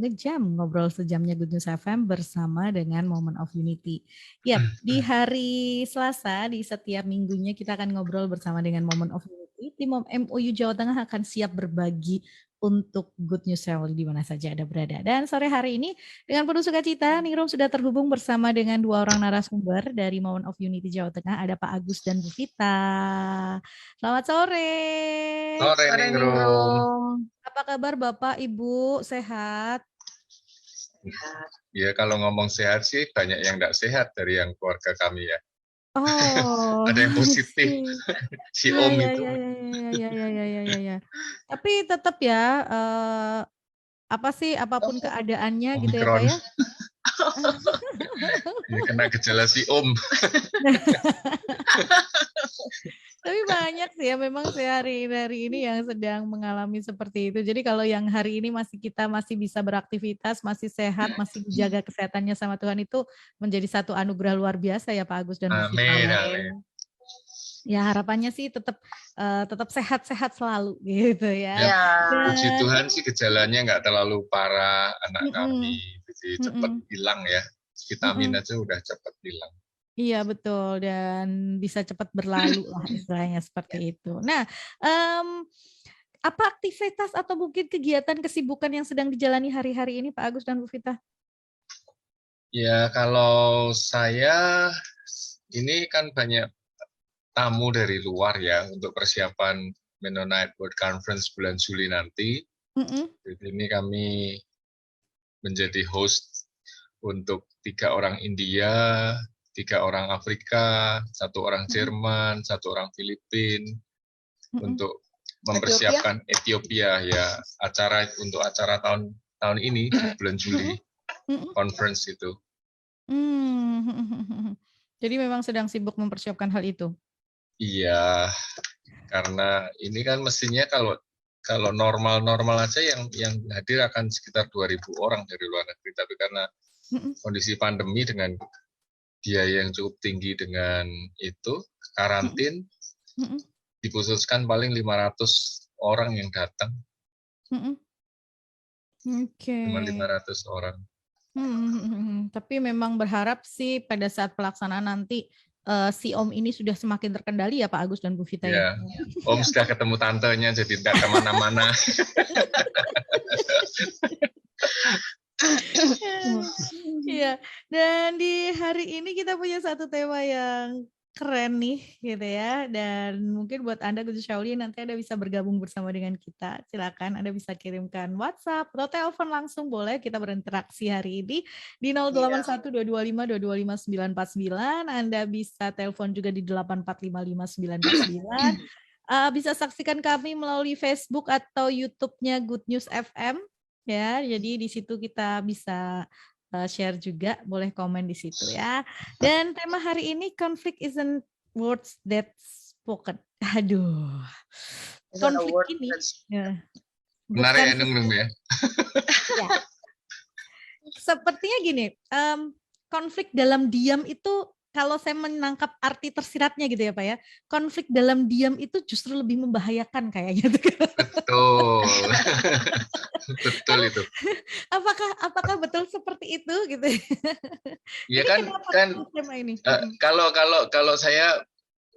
ngejam ngobrol sejamnya Good News FM bersama dengan Moment of Unity. Yap, di hari Selasa di setiap minggunya kita akan ngobrol bersama dengan Moment of Unity. Tim MOU Jawa Tengah akan siap berbagi untuk Good News Family di mana saja Anda berada. Dan sore hari ini dengan penuh sukacita, Ningrum sudah terhubung bersama dengan dua orang narasumber dari Moment of Unity Jawa Tengah. Ada Pak Agus dan Bu Vita. Selamat sore. Sore Ningrum. Apa kabar Bapak, Ibu? Sehat? Ya kalau ngomong sehat sih banyak yang nggak sehat dari yang keluarga kami ya. Oh, ada yang positif. Si Om itu. Ya. Tapi tetap ya, apapun keadaannya gitu ya Pak ya. Ya, kena gejala si Om. Tapi banyak sih ya memang sehari ini yang sedang mengalami seperti itu. Jadi kalau yang hari ini kita masih bisa beraktivitas, masih sehat, masih dijaga kesehatannya sama Tuhan itu menjadi satu anugerah luar biasa ya Pak Agus dan Bu Vita. Amin. Ya harapannya sih tetap sehat-sehat selalu gitu ya. Puji Tuhan sih gejalanya nggak terlalu parah anak kami, jadi cepat hilang ya. Vitamin aja udah cepat hilang. Iya betul, dan bisa cepat berlalu lah istilahnya seperti itu. Nah, apa aktivitas atau mungkin kegiatan kesibukan yang sedang dijalani hari-hari ini Pak Agus dan Bu Vita? Ya kalau saya ini kan banyak tamu dari luar ya untuk persiapan Mennonite World Conference bulan Juli nanti. Jadi ini kami menjadi host untuk 3 orang India, 3 orang Afrika, 1 orang Jerman, 1 orang Filipina untuk mempersiapkan Ethiopia ya untuk acara tahun ini bulan Juli conference itu. Jadi memang sedang sibuk mempersiapkan hal itu. Iya, karena ini kan mestinya kalau normal aja yang hadir akan sekitar 2.000 orang dari luar negeri, tapi karena kondisi pandemi dengan biaya yang cukup tinggi dengan itu karantin dikhususkan paling 500 orang yang datang. Cuma 500 orang. Tapi memang berharap sih pada saat pelaksanaan nanti si Om ini sudah semakin terkendali ya Pak Agus dan Bu Vita ya. Om sudah ketemu tantenya jadi tidak kemana-mana. Iya, dan di hari ini kita punya satu tema yang keren nih gitu ya, dan mungkin buat Anda Gus Shauli nanti Anda bisa bergabung bersama dengan kita. Silakan Anda bisa kirimkan WhatsApp atau telepon langsung boleh, kita berinteraksi hari ini di 081225225949. Anda bisa telepon juga di 8455949. Bisa saksikan kami melalui Facebook atau YouTube-nya Good News FM. Ya, jadi di situ kita bisa share juga, boleh komen di situ ya. Dan tema hari ini conflict isn't words that spoken. Aduh, konflik ini menarik ya, Nung ya. Ya. Sepertinya gini, konflik dalam diam itu kalau saya menangkap arti tersiratnya gitu ya Pak ya, konflik dalam diam itu justru lebih membahayakan kayaknya. Betul. Betul itu. Apakah betul seperti itu gitu? Iya kan ini? Kalau saya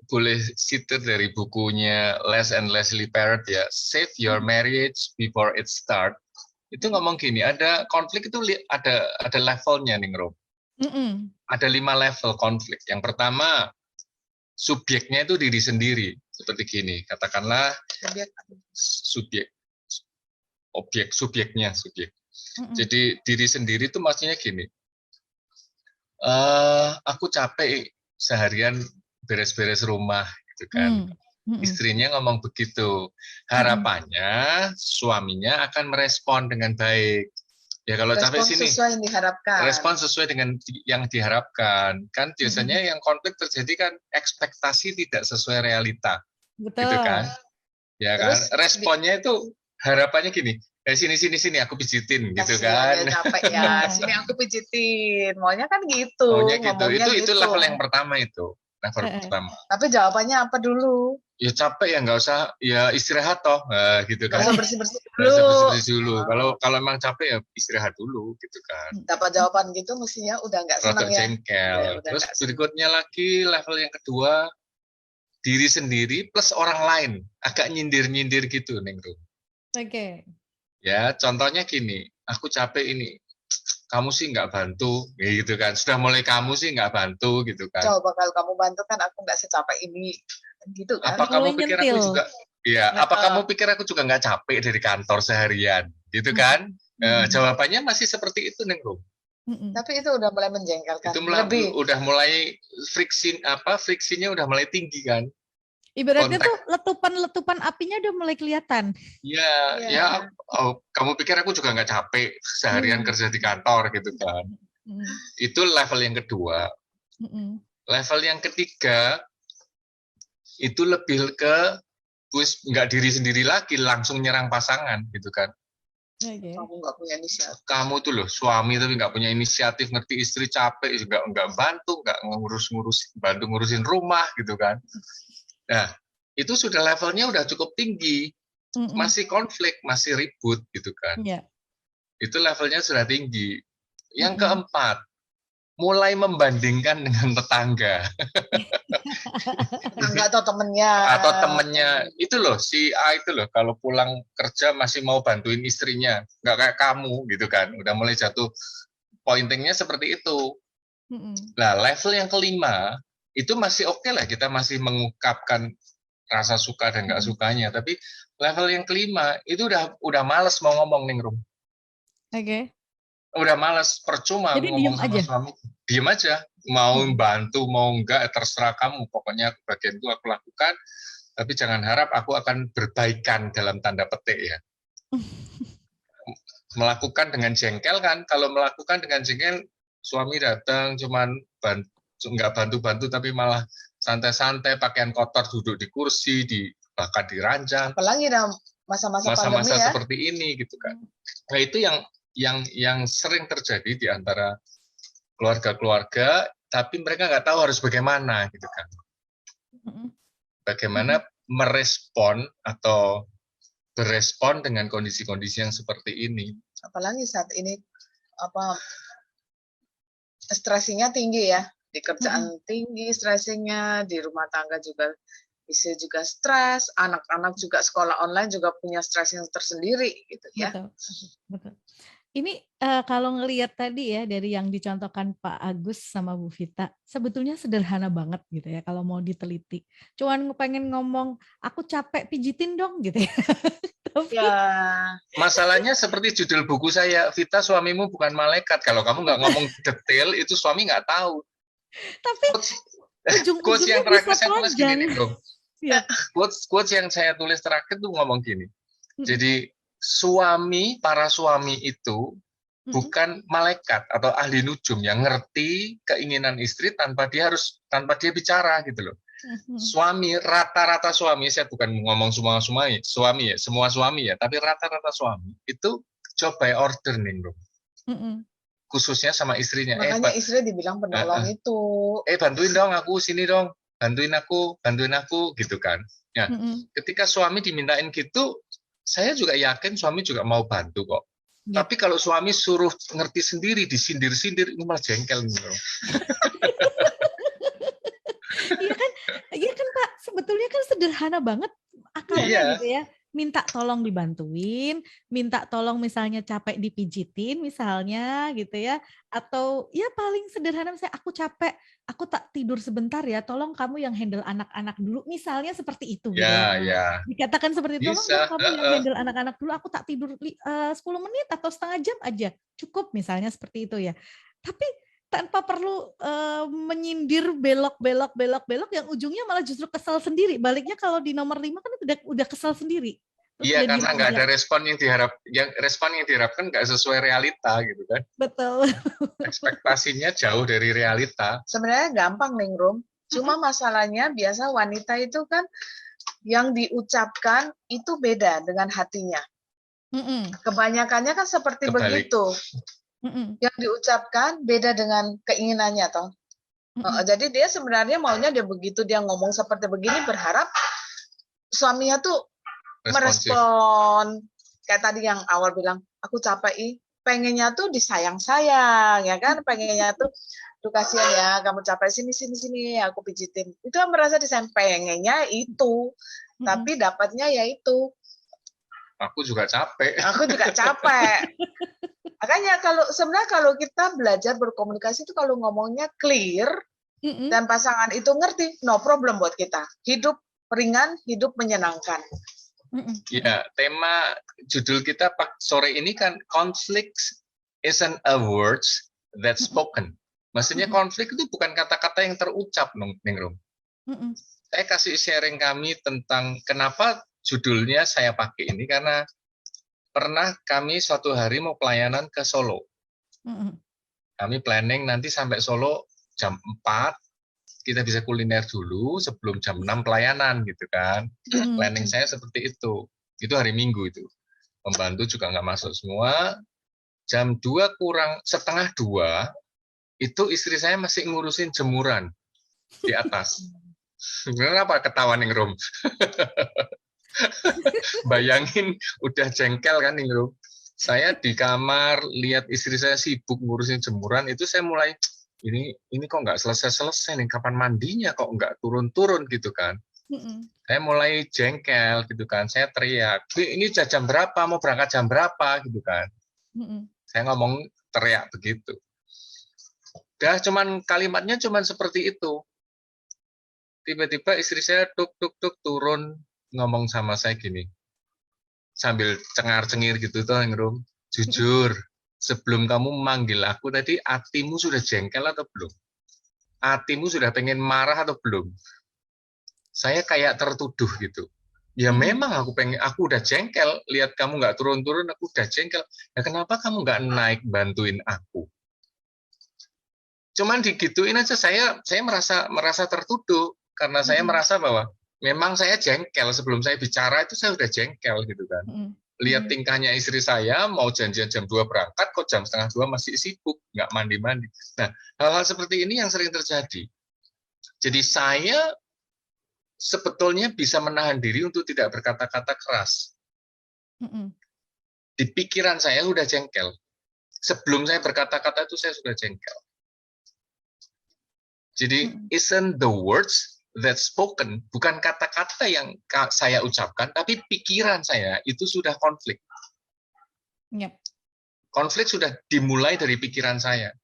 boleh citate dari bukunya Les and Leslie Parrott ya, Save Your Marriage Before It Start. Itu ngomong gini, ada konflik itu ada levelnya nih, Rob. Ada 5 level konflik. Yang pertama, subjeknya itu diri sendiri. Seperti gini, katakanlah subjeknya. Jadi diri sendiri itu maksudnya gini, aku capek seharian beres-beres rumah, gitu kan. Istrinya ngomong begitu. Harapannya suaminya akan merespon dengan baik. Ya kalau capek sini, respon sesuai dengan yang diharapkan. Kan biasanya yang konflik terjadi kan ekspektasi tidak sesuai realita. Betul. Gitu kan? Ya kan? Responnya itu harapannya gini, sini aku pijitin gitu kan. Capek ya, sini aku pijitin. Maunya kan gitu. Maunya gitu. Itu level yang pertama itu. Level pertama. Tapi jawabannya apa dulu? ya capek ya nggak usah ya istirahat toh, gitu Nggak kan. usah bersih-bersih Nggak usah dulu. bersih-bersih dulu. Kalau emang capek ya istirahat dulu gitu kan. Dapat jawaban gitu mestinya udah nggak senang Rada ya. jengkel. Udah Terus nggak senang. berikutnya lagi level yang kedua, diri sendiri plus orang lain. Agak nyindir-nyindir gitu, Neng Rum. Oke. Ya, contohnya gini, aku capek ini, kamu sih nggak bantu, gitu kan. Sudah mulai kamu sih nggak bantu, gitu kan. Coba kalau kamu bantu kan aku nggak secapek ini. Gitu kan. Apa kamu Mulai pikir aku nyentil. juga, ya, apa kamu pikir aku juga nggak capek dari kantor seharian, gitu kan? Jawabannya masih seperti itu, Neng Rum. Tapi itu udah mulai menjengkelkan. Itu Lebih. udah mulai friksinya udah mulai tinggi kan. Ibaratnya Kontak. tuh letupan apinya udah mulai kelihatan. Ya, kamu pikir aku juga nggak capek seharian kerja di kantor gitu kan. Itu level yang kedua. Level yang ketiga, itu lebih ke nggak diri sendiri lagi, langsung nyerang pasangan gitu kan. Kamu nggak punya inisiatif. Kamu tuh loh suami tapi nggak punya inisiatif, ngerti istri capek juga nggak bantu, nggak bantu ngurusin rumah gitu kan. Nah, itu sudah levelnya udah cukup tinggi, masih konflik, masih ribut gitu kan. Itu levelnya sudah tinggi. Yang keempat, mulai membandingkan dengan tetangga. Tetangga atau temennya. Atau temennya, itu loh, si A itu loh, kalau pulang kerja masih mau bantuin istrinya, nggak kayak kamu gitu kan. Udah mulai jatuh pointingnya seperti itu. Nah, level yang kelima, itu masih oke lah, kita masih mengungkapkan rasa suka dan nggak sukanya. Tapi level yang kelima, itu udah males mau ngomong, Ning Rum. Oke. Udah males, percuma jadi ngomong sama suami. Diem aja, mau bantu mau enggak terserah kamu, pokoknya bagianku aku lakukan, tapi jangan harap aku akan berbaikan dalam tanda petik ya. Melakukan dengan jengkel kan, kalau melakukan dengan jengkel, suami datang cuman nggak bantu-bantu tapi malah santai-santai, pakaian kotor duduk di kursi, bahkan di ranjang. Apalagi dalam masa-masa pandemi ya. Seperti ini gitu kan. Nah, itu yang sering terjadi di antara keluarga-keluarga, tapi mereka nggak tahu harus bagaimana gitu kan. Bagaimana merespon atau berespon dengan kondisi-kondisi yang seperti ini. Apalagi saat ini stresinya tinggi ya, di kerjaan tinggi stresinya, di rumah tangga juga istri juga stres, anak-anak juga sekolah online juga punya stres yang tersendiri gitu ya. Betul. Ini kalau ngelihat tadi ya dari yang dicontohkan Pak Agus sama Bu Vita, sebetulnya sederhana banget gitu ya kalau mau diteliti. Cuman pengen ngomong, aku capek pijitin dong gitu ya. Tapi, masalahnya seperti judul buku saya, Vita suamimu bukan malaikat. Kalau kamu nggak ngomong detail, itu suami nggak tahu. Tapi quotes yang terakhir saya tulis gini dong. Ya. Quotes yang saya tulis terakhir tuh ngomong gini. Jadi para suami itu bukan malaikat atau ahli nujum yang ngerti keinginan istri tanpa dia bicara gitu loh. Rata-rata suami, saya bukan ngomong semua suami ya, tapi rata-rata suami itu job by order nih bro. Khususnya sama istrinya. Makanya istri dibilang penolong itu. Bantuin dong aku, sini dong, bantuin aku gitu kan. Ya, ketika suami dimintain gitu, saya juga yakin suami juga mau bantu kok. Ya. Tapi kalau suami suruh ngerti sendiri, disindir-sindir, ini malah jengkel nih. Iya kan Pak, sebetulnya kan sederhana banget akalnya gitu ya. Minta tolong dibantuin, minta tolong misalnya capek dipijitin misalnya gitu ya. Atau ya paling sederhana misalnya aku capek, aku tak tidur sebentar ya, tolong kamu yang handle anak-anak dulu. Misalnya seperti itu. Ya. Dikatakan seperti itu, tolong kamu yang handle anak-anak dulu, aku tak tidur 10 menit atau setengah jam aja. Cukup misalnya seperti itu ya. Tapi tanpa perlu menyindir belok yang ujungnya malah justru kesal sendiri. Baliknya kalau di nomor 5 kan udah kesal sendiri. Iya, karena nggak ada respon yang diharapkan nggak sesuai realita gitu kan. Betul. Ekspektasinya jauh dari realita. Sebenarnya gampang Ning Rum. Cuma masalahnya biasa wanita itu kan yang diucapkan itu beda dengan hatinya. Kebanyakannya kan seperti begitu. Yang diucapkan beda dengan keinginannya toh. Jadi dia sebenarnya maunya dia begitu dia ngomong seperti begini berharap suaminya tuh Responsif. merespon kayak tadi yang awal bilang, aku capek, pengennya tuh disayang-sayang, ya kan? Pengennya tuh, tuh kasihan ya, kamu capek sini, aku pijitin. Itu merasa disayang, pengennya itu, tapi dapatnya ya itu. Aku juga capek. Aku juga capek. Makanya sebenarnya kalau kita belajar berkomunikasi itu kalau ngomongnya clear dan pasangan itu ngerti, no problem buat kita. Hidup ringan, hidup menyenangkan. Ya, tema judul kita sore ini kan conflict isn't a words that spoken. Maksudnya konflik itu bukan kata-kata yang terucap, Ningrum. Saya kasih sharing kami tentang kenapa judulnya saya pakai ini, karena pernah kami suatu hari mau pelayanan ke Solo. Kami planning nanti sampai Solo jam 4, kita bisa kuliner dulu sebelum jam 6 pelayanan gitu kan. Planning saya seperti itu. Itu hari Minggu itu. Pembantu juga nggak masuk semua. Jam 2 kurang setengah 2, itu istri saya masih ngurusin jemuran di atas. Kenapa ketawa Ningrum? Bayangin udah jengkel kan Ningrum. Saya di kamar lihat istri saya sibuk ngurusin jemuran, itu saya mulai ini kok nggak selesai nih, kapan mandinya kok nggak turun-turun gitu kan. Saya mulai jengkel gitu kan, saya teriak, ini jam berapa, mau berangkat jam berapa gitu kan. Saya ngomong teriak begitu. Kalimatnya cuman seperti itu. Tiba-tiba istri saya tuk turun ngomong sama saya gini, sambil cengar-cengir gitu tuh Ningrum, jujur, sebelum kamu manggil aku tadi, hatimu sudah jengkel atau belum? Hatimu sudah pengen marah atau belum? Saya kayak tertuduh gitu. Ya memang aku udah jengkel, lihat kamu nggak turun-turun, aku udah jengkel. Ya kenapa kamu nggak naik bantuin aku? Cuman digituin aja saya merasa tertuduh, karena saya merasa bahwa memang saya jengkel, sebelum saya bicara itu saya udah jengkel gitu kan. Lihat tingkahnya istri saya, mau janjian jam 2 berangkat, kok jam setengah 2 masih sibuk, nggak mandi-mandi. Nah, hal-hal seperti ini yang sering terjadi. Jadi saya sebetulnya bisa menahan diri untuk tidak berkata-kata keras. Di pikiran saya sudah jengkel. Sebelum saya berkata-kata itu saya sudah jengkel. Jadi, isn't the words that spoken, bukan kata-kata yang saya ucapkan, tapi pikiran saya itu sudah konflik. Konflik sudah dimulai dari pikiran saya.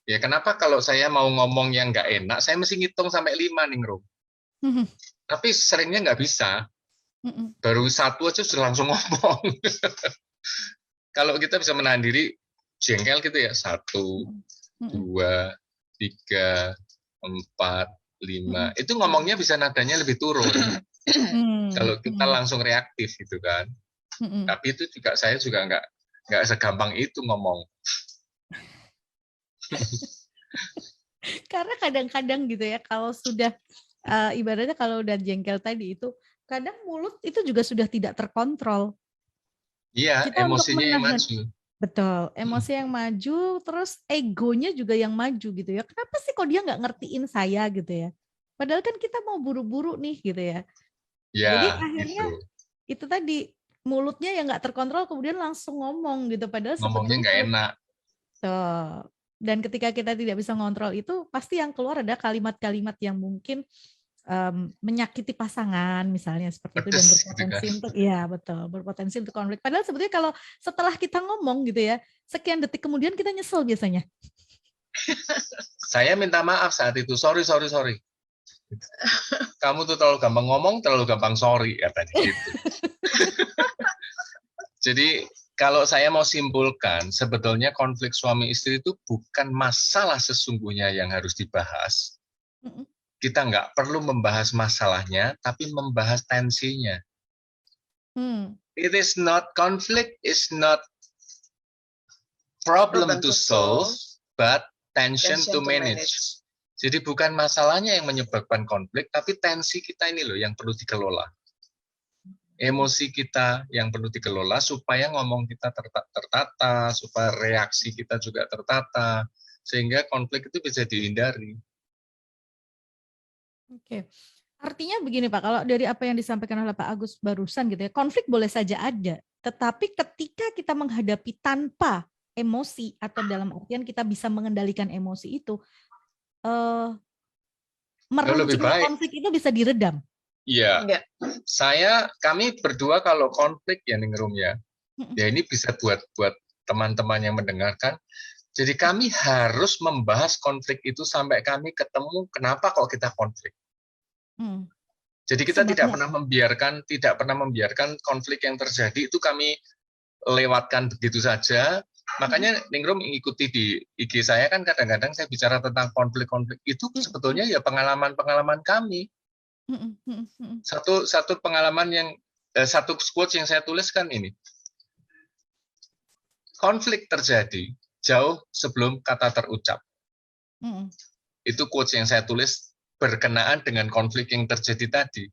Ya, kenapa kalau saya mau ngomong yang nggak enak, saya mesti ngitung sampai 5 Ningrum. Tapi seringnya nggak bisa. Baru 1 aja sudah langsung ngomong. Kalau kita bisa menahan diri, jengkel gitu ya, 1, 2, 3, 4, 5. Itu ngomongnya bisa nadanya lebih turun. Kalau kita langsung reaktif gitu kan. Tapi itu juga saya juga nggak segampang itu ngomong. Karena kadang-kadang gitu ya, kalau sudah ibaratnya kalau udah jengkel tadi itu, kadang mulut itu juga sudah tidak terkontrol. Iya, Kita emosinya yang maju. Betul, emosi yang maju, terus egonya juga yang maju gitu ya. Kenapa sih kok dia nggak ngertiin saya gitu ya? Padahal kan kita mau buru-buru nih gitu ya. Ya, jadi akhirnya itu tadi mulutnya yang nggak terkontrol kemudian langsung ngomong gitu. Padahal ngomongnya nggak enak. Tuh. Dan ketika kita tidak bisa ngontrol itu, pasti yang keluar ada kalimat-kalimat yang mungkin menyakiti pasangan misalnya seperti itu, dan berpotensi gitu kan? Untuk betul, berpotensi untuk konflik. Padahal sebetulnya kalau setelah kita ngomong gitu ya, sekian detik kemudian kita nyesel biasanya. Saya minta maaf saat itu, sorry. Kamu tuh terlalu gampang ngomong, terlalu gampang sorry katanya gitu. Jadi kalau saya mau simpulkan, sebetulnya konflik suami istri itu bukan masalah sesungguhnya yang harus dibahas. Kita nggak perlu membahas masalahnya, tapi membahas tensinya. It is not conflict, is not problem to solve, but tension to manage. Jadi bukan masalahnya yang menyebabkan konflik, tapi tensi kita ini loh yang perlu dikelola. Emosi kita yang perlu dikelola supaya ngomong kita tertata, supaya reaksi kita juga tertata, sehingga konflik itu bisa dihindari. Oke. Artinya begini Pak, kalau dari apa yang disampaikan oleh Pak Agus barusan gitu ya, konflik boleh saja ada, tetapi ketika kita menghadapi tanpa emosi atau dalam artian kita bisa mengendalikan emosi itu, meruncingnya konflik itu bisa diredam. Iya, kami berdua kalau konflik ya Ningrum ya ini bisa buat teman-teman yang mendengarkan. Jadi kami harus membahas konflik itu sampai kami ketemu kenapa kok kita konflik. Jadi kita tidak pernah membiarkan konflik yang terjadi itu kami lewatkan begitu saja. Makanya Ningrum ikuti di IG saya kan kadang-kadang saya bicara tentang konflik-konflik itu sebetulnya ya pengalaman-pengalaman kami. Satu pengalaman yang satu quotes yang saya tulis kan ini. Konflik terjadi jauh sebelum kata terucap. Itu quotes yang saya tulis berkenaan dengan konflik yang terjadi tadi.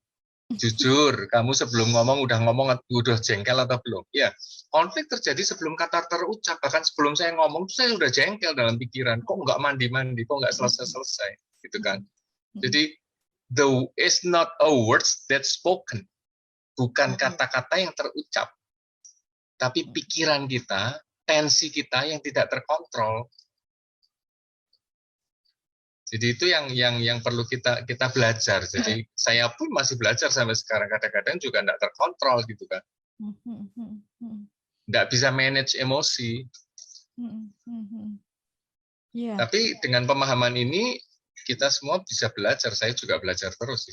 Jujur, kamu sebelum ngomong udah jengkel atau belum? Ya, konflik terjadi sebelum kata terucap. Bahkan sebelum saya ngomong, saya udah jengkel dalam pikiran. Kok nggak mandi-mandi? Kok nggak selesai-selesai? Gitu kan? Jadi, is not a words that spoken. Bukan kata-kata yang terucap. Tapi pikiran kita, tensi kita yang tidak terkontrol. Jadi itu yang perlu kita belajar. Jadi saya pun masih belajar sampai sekarang. Kadang-kadang juga tidak terkontrol gitu kan. Tidak bisa manage emosi. Tapi dengan pemahaman ini kita semua bisa belajar. Saya juga belajar terus.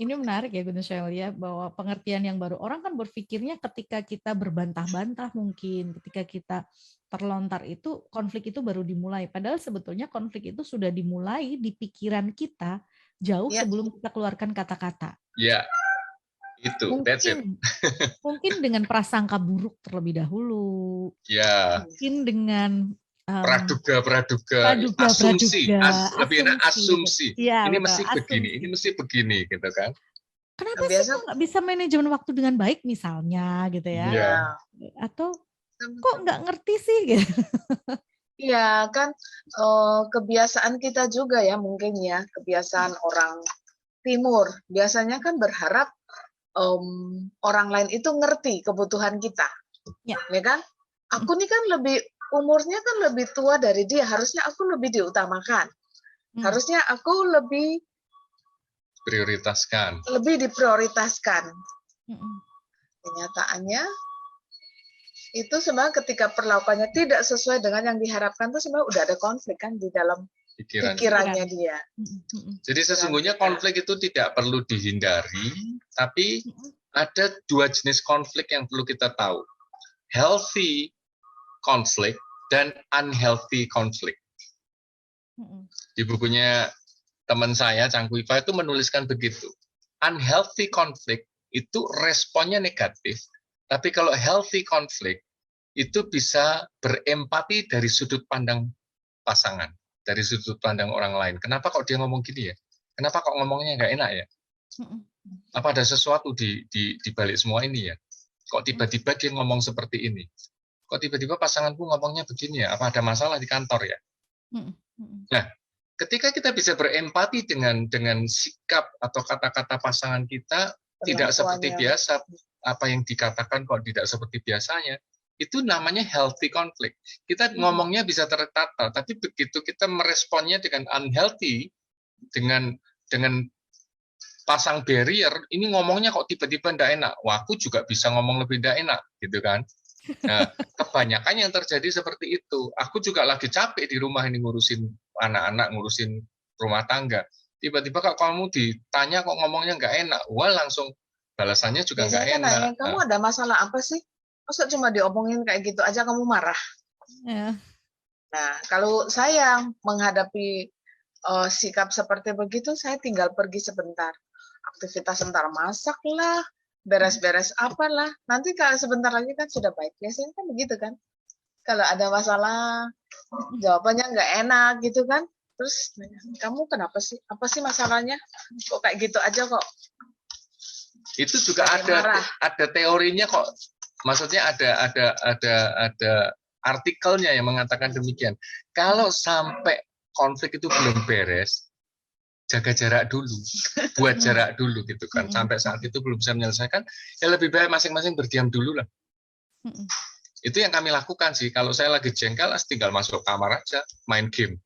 Ini menarik ya Guntur Syahlia, bahwa pengertian yang baru. Orang kan berpikirnya ketika kita berbantah-bantah mungkin, ketika kita terlontar itu, konflik itu baru dimulai. Padahal sebetulnya konflik itu sudah dimulai di pikiran kita jauh sebelum kita keluarkan kata-kata. Ya, itu. Mungkin dengan prasangka buruk terlebih dahulu. Ya. Mungkin dengan praduga, asumsi. Ya, ini mesti begini, ini mesti begini, gitu kan? Kenapa sih kok nggak bisa manajemen waktu dengan baik misalnya, gitu ya? Ya. Atau kok nggak ngerti sih? Gitu. Iya kan, kebiasaan kita juga ya mungkin ya, kebiasaan orang Timur biasanya kan berharap orang lain itu ngerti kebutuhan kita, ya kan? Aku nih kan umurnya kan lebih tua dari dia, harusnya aku lebih diutamakan. Harusnya aku lebih diprioritaskan. Kenyataannya itu sebenarnya ketika perlakuannya tidak sesuai dengan yang diharapkan itu sebenarnya udah ada konflik kan di dalam pikirannya dia. Jadi sesungguhnya konflik itu tidak perlu dihindari, tapi ada dua jenis konflik yang perlu kita tahu. Healthy konflik dan unhealthy konflik. Di bukunya teman saya, Cangkuiva, itu menuliskan begitu. Unhealthy konflik itu responnya negatif, tapi kalau healthy konflik itu bisa berempati dari sudut pandang pasangan, dari sudut pandang orang lain. Kenapa kok dia ngomong gini ya? Kenapa kok ngomongnya nggak enak ya? Apa ada sesuatu di balik semua ini ya? Kok tiba-tiba dia ngomong seperti ini? Kok tiba-tiba pasanganku ngomongnya begini ya? Apa ada masalah di kantor ya? Nah, ketika kita bisa berempati dengan sikap atau kata-kata pasangan kita tidak seperti biasa, apa yang dikatakan kok tidak seperti biasanya, itu namanya healthy conflict. Kita ngomongnya bisa tertata, tapi begitu kita meresponnya dengan unhealthy, dengan pasang barrier, ini ngomongnya kok tiba-tiba tidak enak. Wah, aku juga bisa ngomong lebih tidak enak, gitu kan? Nah, kebanyakan yang terjadi seperti itu. Aku juga lagi capek di rumah ini ngurusin anak-anak, ngurusin rumah tangga. Tiba-tiba kalau kamu ditanya kok ngomongnya nggak enak, wah langsung balasannya juga nggak enak. Kamu ada masalah apa sih? Masa cuma diomongin kayak gitu aja kamu marah? Ya. Nah, kalau saya menghadapi sikap seperti begitu, saya tinggal pergi sebentar. Aktivitas sebentar, masak lah, beres-beres apalah. Nanti kalau sebentar lagi kan sudah baik. Biasanya kan begitu kan. Kalau ada masalah, jawabannya nggak enak gitu kan. Terus, kamu kenapa sih? Apa sih masalahnya? Kok kayak gitu aja kok? Itu juga ada teorinya kok. Maksudnya ada artikelnya yang mengatakan demikian. Kalau sampai konflik itu belum beres, jaga jarak dulu, buat jarak dulu gitu kan. Sampai saat itu belum bisa menyelesaikan, ya lebih baik masing-masing berdiam dulu lah. Itu yang kami lakukan sih. Kalau saya lagi jengkel, tinggal masuk kamar aja, main game.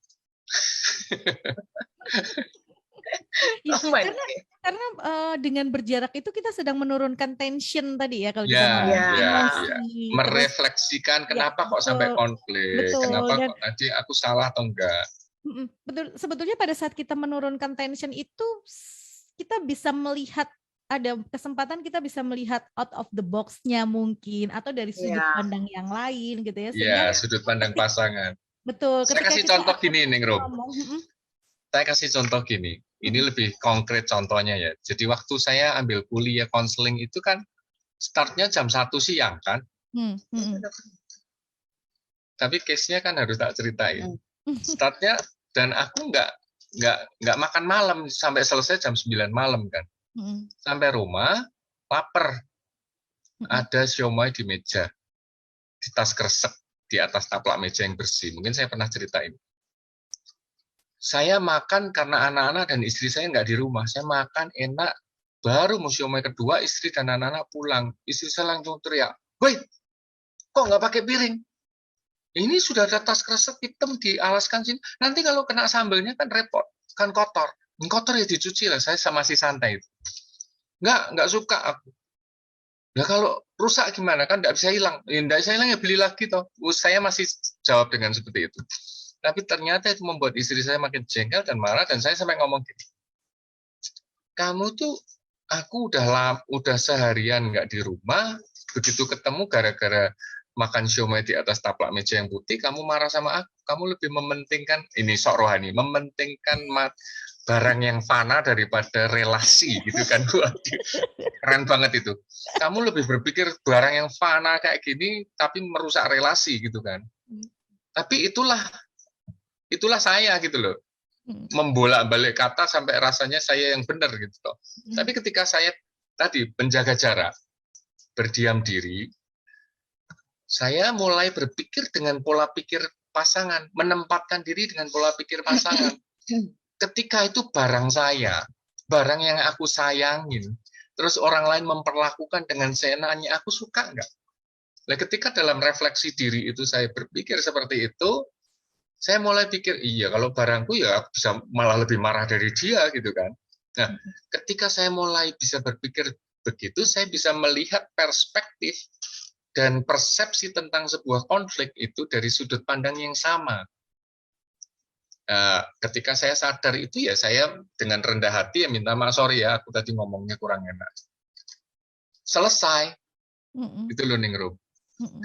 Ya, karena dengan berjarak itu kita sedang menurunkan tension tadi ya kalau bisa emosi, merefleksikan kenapa kok sampai konflik, kenapa kok tadi aku salah atau enggak. Betul, sebetulnya pada saat kita menurunkan tension itu kita bisa melihat, ada kesempatan kita bisa melihat out of the box-nya mungkin, atau dari sudut pandang yang lain gitu ya. Iya, sudut pandang pasangan. Betul. Saya kasih contoh gini nih, Rom. Saya kasih contoh gini. Ini lebih konkret contohnya ya. Jadi waktu saya ambil kuliah konseling itu kan startnya jam 1 siang kan. Tapi case-nya kan harus tak ceritain. Startnya, dan aku nggak makan malam sampai selesai jam 9 malam kan. Sampai rumah lapar. Ada siomay di meja, di tas kresek, di atas taplak meja yang bersih. Mungkin saya pernah ceritain. Saya makan karena anak-anak dan istri saya nggak di rumah. Saya makan enak, baru mau siomay kedua, istri dan anak-anak pulang. Istri saya langsung teriak, "Woi, kok nggak pakai piring? Ini sudah ada tas kresek hitam dialaskan sini. Nanti kalau kena sambelnya kan repot, kan kotor. Kotor ya dicuci lah." Saya masih santai. Nggak suka aku. Nah kalau rusak gimana? Kan nggak bisa hilang. Ya, nggak bisa hilang ya beli lagi toh. Saya masih jawab dengan seperti itu. Tapi ternyata itu membuat istri saya makin jengkel dan marah, dan saya sampai ngomong gini, "Kamu tuh, aku udah seharian nggak di rumah, begitu ketemu gara-gara makan siomay di atas taplak meja yang putih, kamu marah sama aku. Kamu lebih mementingkan," ini sok rohani, mementingkan barang yang fana daripada relasi gitu kan. Keren banget itu. Kamu lebih berpikir barang yang fana kayak gini tapi merusak relasi gitu kan. Tapi itulah saya gitu loh. Membolak-balik kata sampai rasanya saya yang benar gitu loh. Tapi ketika saya tadi menjaga jarak, berdiam diri, saya mulai berpikir dengan pola pikir pasangan, menempatkan diri dengan pola pikir pasangan. Ketika itu barang saya, barang yang aku sayangin, terus orang lain memperlakukan dengan seenaknya, aku suka nggak? Nah, ketika dalam refleksi diri itu saya berpikir seperti itu, saya mulai pikir, iya kalau barangku ya aku bisa malah lebih marah dari dia gitu kan. Nah, ketika saya mulai bisa berpikir begitu, saya bisa melihat perspektif dan persepsi tentang sebuah konflik itu dari sudut pandang yang sama. Ketika saya sadar itu ya saya dengan rendah hati ya minta maaf, sorry ya aku tadi ngomongnya kurang enak. Selesai. Itu loh Ningrum.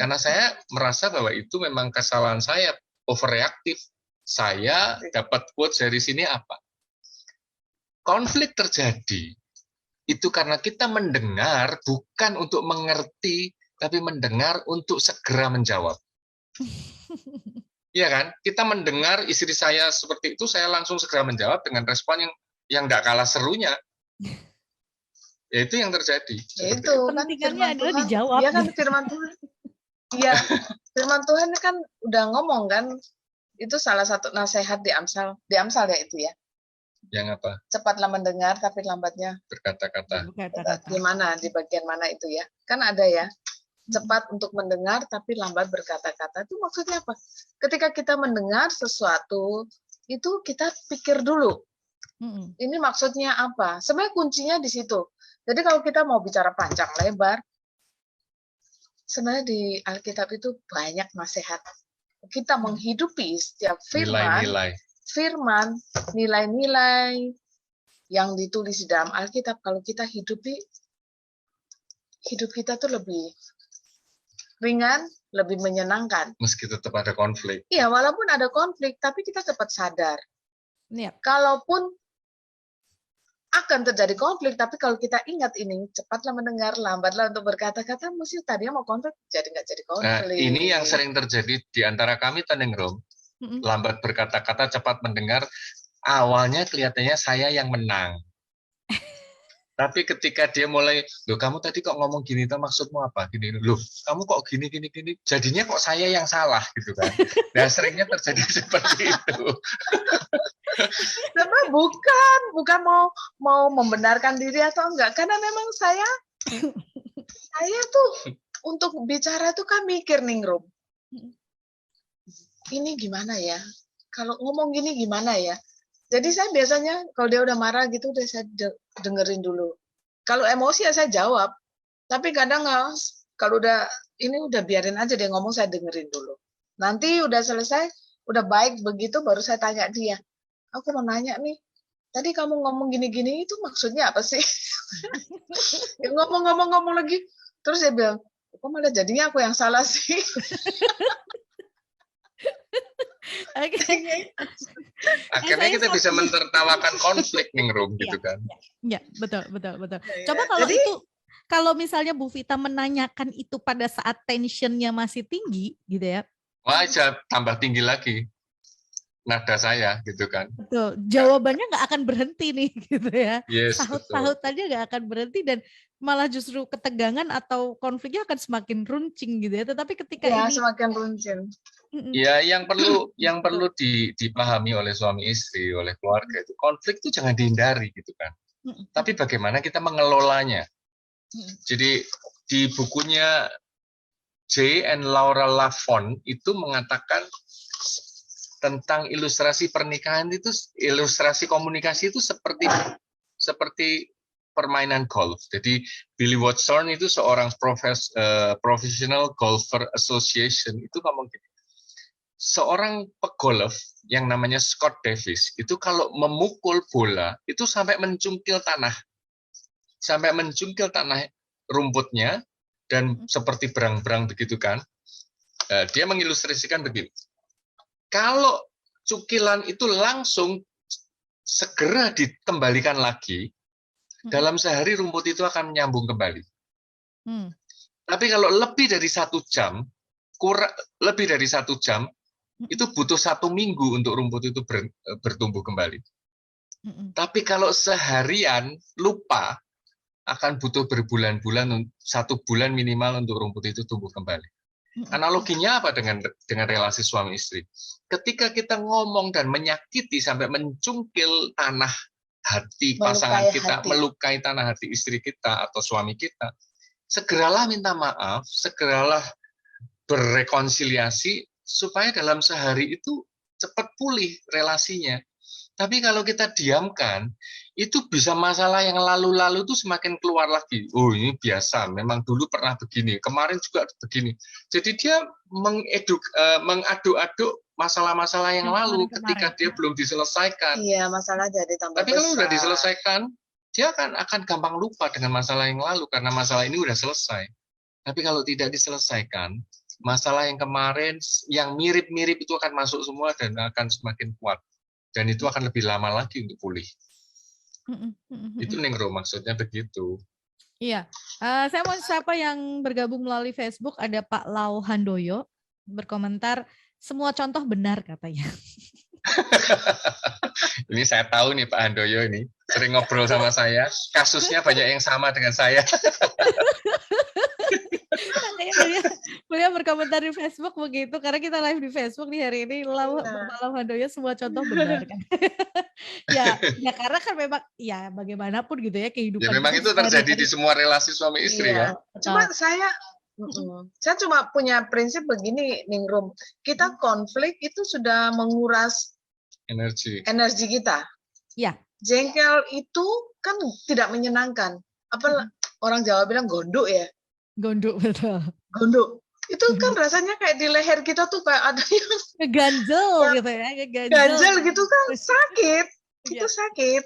Karena saya merasa bahwa itu memang kesalahan saya, overreaktif. Saya dapat quotes dari sini apa? Konflik terjadi itu karena kita mendengar bukan untuk mengerti, tapi mendengar untuk segera menjawab. Iya kan? Kita mendengar istri saya seperti itu, saya langsung segera menjawab dengan respon yang nggak kalah serunya. Ya itu yang terjadi. Ya itu kan firman adalah Tuhan, dijawab. Dia kan firman Tuhan. Iya, firman Tuhan kan udah ngomong kan, itu salah satu nasihat di Amsal ya itu ya. Yang apa? Cepatlah mendengar tapi lambatnya berkata-kata. Gimana di bagian mana itu ya? Kan ada ya. Cepat untuk mendengar tapi lambat berkata-kata. Itu maksudnya apa? Ketika kita mendengar sesuatu itu kita pikir dulu. Ini maksudnya apa? Sebenarnya kuncinya di situ. Jadi kalau kita mau bicara panjang lebar, sebenarnya di Alkitab itu banyak nasihat. Kita menghidupi setiap firman, nilai-nilai yang ditulis di dalam Alkitab. Kalau kita hidupi, hidup kita tuh lebih ringan, lebih menyenangkan. Meski tetap ada konflik. Iya, walaupun ada konflik, tapi kita cepat sadar. Yep. Kalaupun akan terjadi konflik, tapi kalau kita ingat ini, cepatlah mendengar, lambatlah untuk berkata-kata, mesti tadinya mau konflik, jadi nggak jadi konflik. Nah, ini yang sering terjadi di antara kami, Tanengrom. Lambat berkata-kata, cepat mendengar, awalnya kelihatannya saya yang menang. Tapi ketika dia mulai, loh kamu tadi kok ngomong gini, tuh maksudmu apa? Gini, loh kamu kok gini, jadinya kok saya yang salah gitu kan. Nah seringnya terjadi seperti itu. Tapi bukan mau membenarkan diri atau enggak, karena memang saya tuh untuk bicara tuh kan mikir nih, Rum. Ini gimana ya? Kalau ngomong gini gimana ya? Jadi saya biasanya kalau dia udah marah gitu udah saya dengerin dulu. Kalau emosi ya saya jawab. Tapi kadang kalau udah biarin aja dia ngomong, saya dengerin dulu. Nanti udah selesai, udah baik begitu baru saya tanya dia. Aku mau nanya nih, tadi kamu ngomong gini-gini itu maksudnya apa sih? Ngomong lagi. Terus dia bilang, kok malah jadinya aku yang salah sih? Akhirnya kita bisa mentertawakan konflik nih, Rum, gitu kan. Iya, betul. Coba kalau misalnya Bu Vita menanyakan itu pada saat tensionnya masih tinggi gitu ya. Wah, tambah tinggi lagi nada saya gitu kan. Betul. Jawabannya nggak akan berhenti nih gitu ya. Yes, sahut aja nggak akan berhenti dan malah justru ketegangan atau konfliknya akan semakin runcing gitu ya. Tetapi ketika ini semakin runcing. Ya, yang perlu dipahami oleh suami istri, oleh keluarga itu konflik itu jangan dihindari gitu kan. Tapi bagaimana kita mengelolanya. Jadi di bukunya J. and Laura Lafon itu mengatakan tentang ilustrasi pernikahan itu, ilustrasi komunikasi itu seperti permainan golf. Jadi Billy Watson itu seorang professional golfer association itu ngomong gini, seorang pegolf yang namanya Scott Davis itu kalau memukul bola itu sampai mencungkil tanah rumputnya dan seperti berang-berang begitu kan. Dia mengilustrasikan begini. Kalau cukilan itu langsung segera dikembalikan lagi, dalam sehari rumput itu akan menyambung kembali. Tapi kalau lebih dari 1 jam, itu butuh 1 minggu untuk rumput itu bertumbuh kembali. Tapi kalau seharian lupa, akan butuh berbulan-bulan, 1 bulan minimal untuk rumput itu tumbuh kembali. Analoginya apa dengan relasi suami istri? Ketika kita ngomong dan menyakiti sampai mencungkil tanah hati pasangan kita, melukai tanah hati istri kita atau suami kita, segeralah minta maaf, segeralah berrekonsiliasi supaya dalam sehari itu cepat pulih relasinya. Tapi kalau kita diamkan, itu bisa masalah yang lalu-lalu itu semakin keluar lagi. Oh, ini biasa, memang dulu pernah begini, kemarin juga begini. Jadi dia mengaduk-aduk masalah-masalah yang lalu ketika dia belum diselesaikan. Iya, masalah jadi tambah Tapi kalau sudah diselesaikan, dia akan gampang lupa dengan masalah yang lalu karena masalah ini sudah selesai. Tapi kalau tidak diselesaikan, masalah yang kemarin, yang mirip-mirip itu akan masuk semua dan akan semakin kuat. Dan itu akan lebih lama lagi untuk pulih. Itu Ningro maksudnya begitu. Iya, saya mau siapa yang bergabung melalui Facebook, ada Pak Lau Handoyo berkomentar, semua contoh benar katanya. Ini saya tahu nih Pak Handoyo ini, sering ngobrol sama saya, kasusnya banyak yang sama dengan saya. Beliau berkomentar di Facebook begitu, karena kita live di Facebook nih hari ini, Lau Handoyo semua contoh benar kan. ya karena kan memang ya bagaimanapun gitu ya kehidupan. Ya memang itu terjadi di semua relasi suami istri ya. Cuma saya cuma punya prinsip begini, Ningrum. Kita konflik itu sudah menguras energi kita. Ya. Jengkel itu kan tidak menyenangkan. Apa orang Jawa bilang gondok ya? Gondok, betul. Gondok. Itu kan rasanya kayak di leher kita tuh kayak ada yang ngeganjel gitu ya, ganjel gitu kan, sakit. Itu sakit.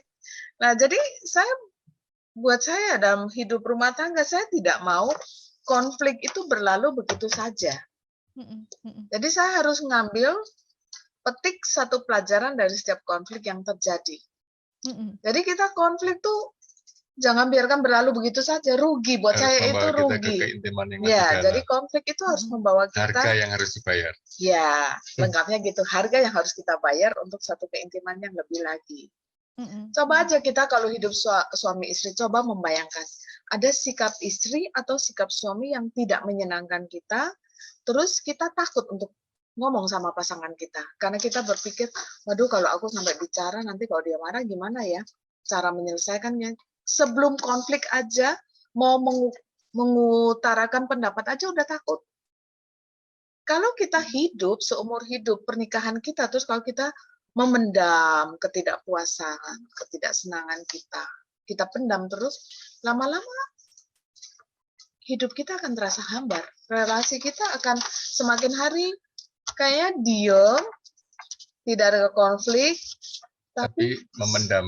Nah, jadi buat saya dalam hidup rumah tangga, saya tidak mau konflik itu berlalu begitu saja. Jadi saya harus petik satu pelajaran dari setiap konflik yang terjadi. Jadi kita konflik tuh jangan biarkan berlalu begitu saja, rugi buat saya itu rugi. Ya, jadi konflik itu harus membawa kita harga yang harus dibayar. Ya, lengkapnya gitu, harga yang harus kita bayar untuk satu keintiman yang lebih lagi. Coba aja kita kalau hidup suami istri, coba membayangkan ada sikap istri atau sikap suami yang tidak menyenangkan kita, terus kita takut untuk ngomong sama pasangan kita karena kita berpikir, waduh kalau aku sampai bicara nanti kalau dia marah gimana ya cara menyelesaikannya. Sebelum konflik aja mau mengutarakan pendapat aja udah takut. Kalau kita hidup seumur hidup pernikahan kita, terus kalau kita memendam ketidakpuasan, ketidaksenangan kita pendam terus, lama-lama hidup kita akan terasa hambar. Relasi kita akan semakin hari kayak diem, tidak ada konflik, tapi memendam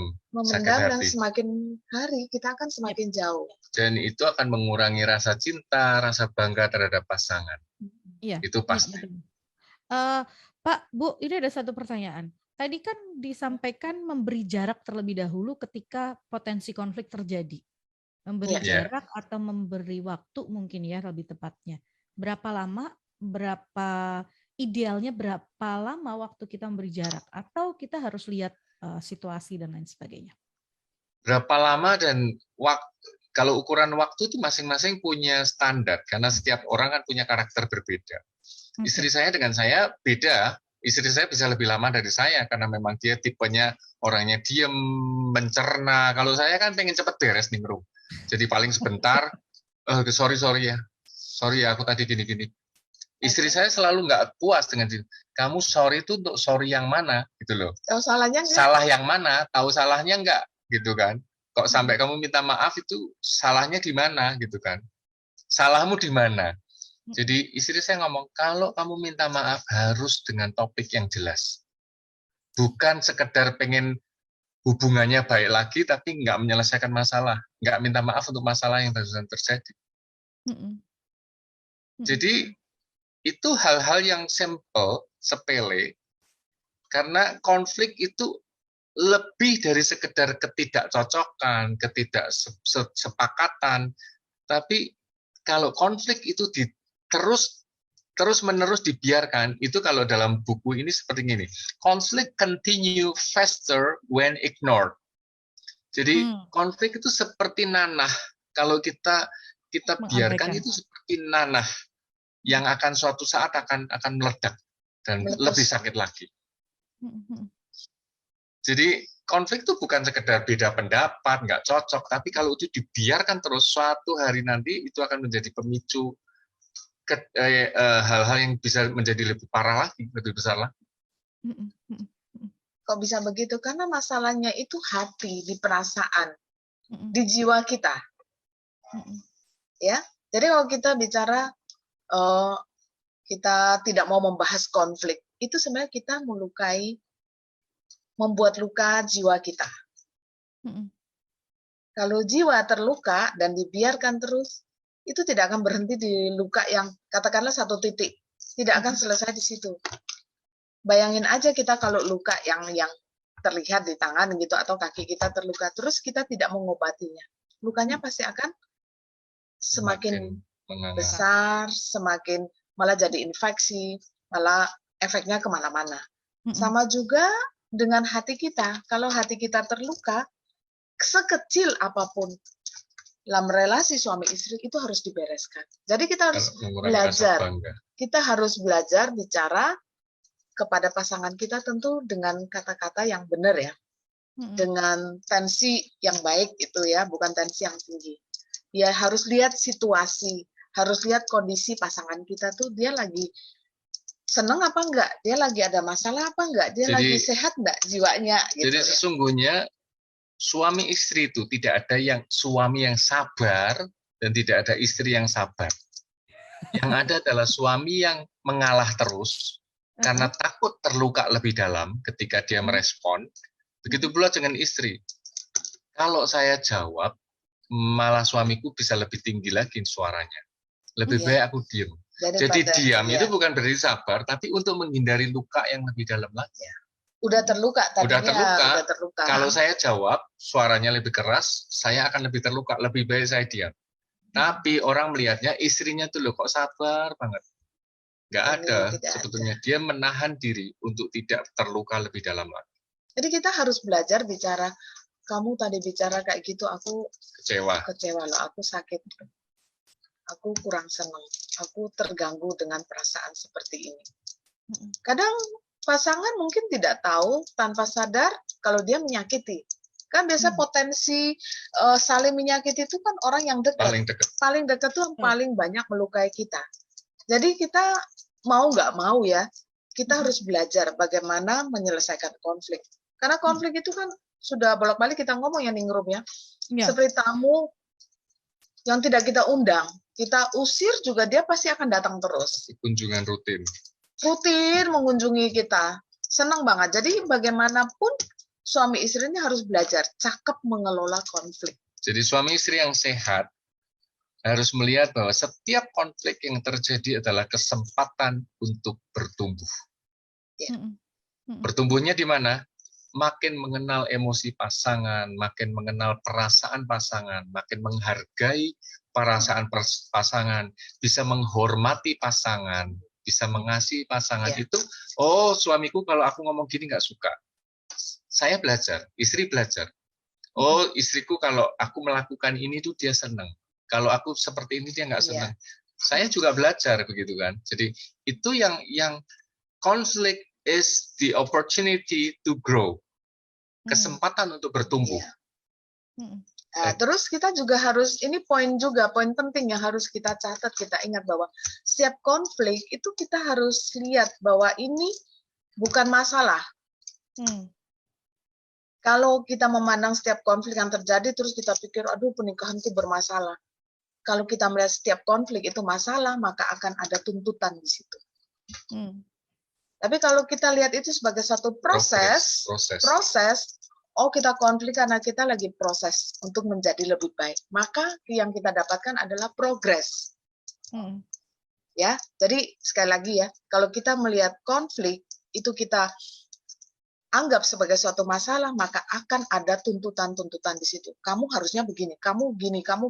dan semakin hari kita akan semakin jauh. Dan itu akan mengurangi rasa cinta, rasa bangga terhadap pasangan. Iya. Itu pasti. Pak, Bu, ini ada satu pertanyaan. Tadi kan disampaikan memberi jarak terlebih dahulu ketika potensi konflik terjadi. Memberi jarak atau memberi waktu mungkin ya lebih tepatnya. Idealnya berapa lama waktu kita memberi jarak? Atau kita harus lihat situasi dan lain sebagainya? Berapa lama dan kalau ukuran waktu itu masing-masing punya standar. Karena setiap orang kan punya karakter berbeda. Istri saya dengan saya beda. Istri saya bisa lebih lama dari saya karena memang dia tipenya orangnya diem, mencerna. Kalau saya kan pengen cepet beres nih, bro. Jadi paling sebentar, sorry ya aku tadi gini. Istri saya selalu nggak puas dengan kamu sorry itu untuk sorry yang mana gitu loh. Tahu salahnya nggak? Salah yang mana? Tahu salahnya nggak gitu kan? Kok sampai kamu minta maaf itu salahnya di mana gitu kan? Salahmu di mana? Jadi istri saya ngomong, kalau kamu minta maaf harus dengan topik yang jelas. Bukan sekedar pengen hubungannya baik lagi, tapi nggak menyelesaikan masalah. Nggak minta maaf untuk masalah yang barusan terjadi. Jadi, itu hal-hal yang simple, sepele, karena konflik itu lebih dari sekedar ketidakcocokan, ketidaksepakatan, tapi kalau konflik itu terus menerus dibiarkan, itu kalau dalam buku ini seperti ini. Conflict continue faster when ignored. Jadi konflik itu seperti nanah. Kalau kita biarkan itu seperti nanah yang akan suatu saat akan meledak dan lebih sakit lagi. Jadi konflik itu bukan sekedar beda pendapat, nggak cocok, tapi kalau itu dibiarkan terus, suatu hari nanti itu akan menjadi pemicu hal-hal yang bisa menjadi lebih parah lagi, lebih besar lagi. Kok bisa begitu? Karena masalahnya itu hati, di perasaan, di jiwa kita. Ya, jadi kalau kita bicara kita tidak mau membahas konflik, itu sebenarnya kita membuat luka jiwa kita. Kalau jiwa terluka dan dibiarkan terus, itu tidak akan berhenti di luka yang katakanlah satu titik, tidak akan selesai di situ. Bayangin aja kita kalau luka yang terlihat di tangan gitu atau kaki kita terluka, terus kita tidak mengobatinya, lukanya pasti akan semakin besar, semakin malah jadi infeksi, malah efeknya kemana-mana. Sama juga dengan hati kita, kalau hati kita terluka, sekecil apapun dalam relasi suami istri itu harus dibereskan. Jadi kita harus belajar. Kita harus belajar bicara kepada pasangan kita tentu dengan kata-kata yang benar ya. Dengan tensi yang baik itu ya, bukan tensi yang tinggi. Ya harus lihat situasi, harus lihat kondisi pasangan kita tuh dia lagi seneng apa enggak, dia lagi ada masalah apa enggak, dia lagi sehat enggak jiwanya gitu. Jadi sesungguhnya suami istri itu tidak ada yang suami yang sabar dan tidak ada istri yang sabar. Yang ada adalah suami yang mengalah terus karena takut terluka lebih dalam ketika dia merespon. Begitu pula dengan istri. Kalau saya jawab, malah suamiku bisa lebih tinggi lagi suaranya. Lebih baik aku diam. Jadi diam itu bukan berarti sabar, tapi untuk menghindari luka yang lebih dalam lagi. Udah terluka tadinya. Udah terluka. Kalau saya jawab, suaranya lebih keras, saya akan lebih terluka. Lebih baik saya diam. Tapi orang melihatnya istrinya tuh loh kok sabar banget. Nggak ada. Sebetulnya dia menahan diri untuk tidak terluka lebih dalam lagi. Jadi kita harus belajar bicara, kamu tadi bicara kayak gitu, aku kecewa loh, aku sakit, aku kurang senang, aku terganggu dengan perasaan seperti ini. Kadang pasangan mungkin tidak tahu tanpa sadar kalau dia menyakiti. Kan biasa potensi saling menyakiti itu kan orang yang dekat. Paling dekat tuh yang paling banyak melukai kita. Jadi kita mau nggak mau ya, kita harus belajar bagaimana menyelesaikan konflik. Karena konflik itu kan sudah bolak-balik kita ngomong ya Ningrum ya. Seperti tamu yang tidak kita undang, kita usir juga dia pasti akan datang terus. Kunjungan rutin. Rutin mengunjungi kita. Senang banget. Jadi bagaimanapun suami istri ini harus belajar cakep mengelola konflik. Jadi suami istri yang sehat harus melihat bahwa setiap konflik yang terjadi adalah kesempatan untuk bertumbuh. Ya. Bertumbuhnya di mana? Makin mengenal emosi pasangan, makin mengenal perasaan pasangan, makin menghargai perasaan pasangan, bisa menghormati pasangan, bisa mengasihi pasangan. Itu, oh suamiku kalau aku ngomong gini nggak suka. Saya belajar, istri belajar. Oh istriku kalau aku melakukan ini tuh dia senang. Kalau aku seperti ini dia nggak senang. Saya juga belajar begitu kan. Jadi itu yang konflik is the opportunity to grow. Kesempatan untuk bertumbuh. Nah, terus kita juga harus, ini poin penting yang harus kita catat, kita ingat bahwa setiap konflik itu kita harus lihat bahwa ini bukan masalah. Kalau kita memandang setiap konflik yang terjadi, terus kita pikir, aduh pernikahanku bermasalah. Kalau kita melihat setiap konflik itu masalah, maka akan ada tuntutan di situ. Tapi kalau kita lihat itu sebagai satu proses, oh kita konflik karena kita lagi proses untuk menjadi lebih baik. Maka yang kita dapatkan adalah progres. Ya, jadi sekali lagi ya, kalau kita melihat konflik, itu kita anggap sebagai suatu masalah, maka akan ada tuntutan-tuntutan di situ. Kamu harusnya begini, kamu gini, kamu.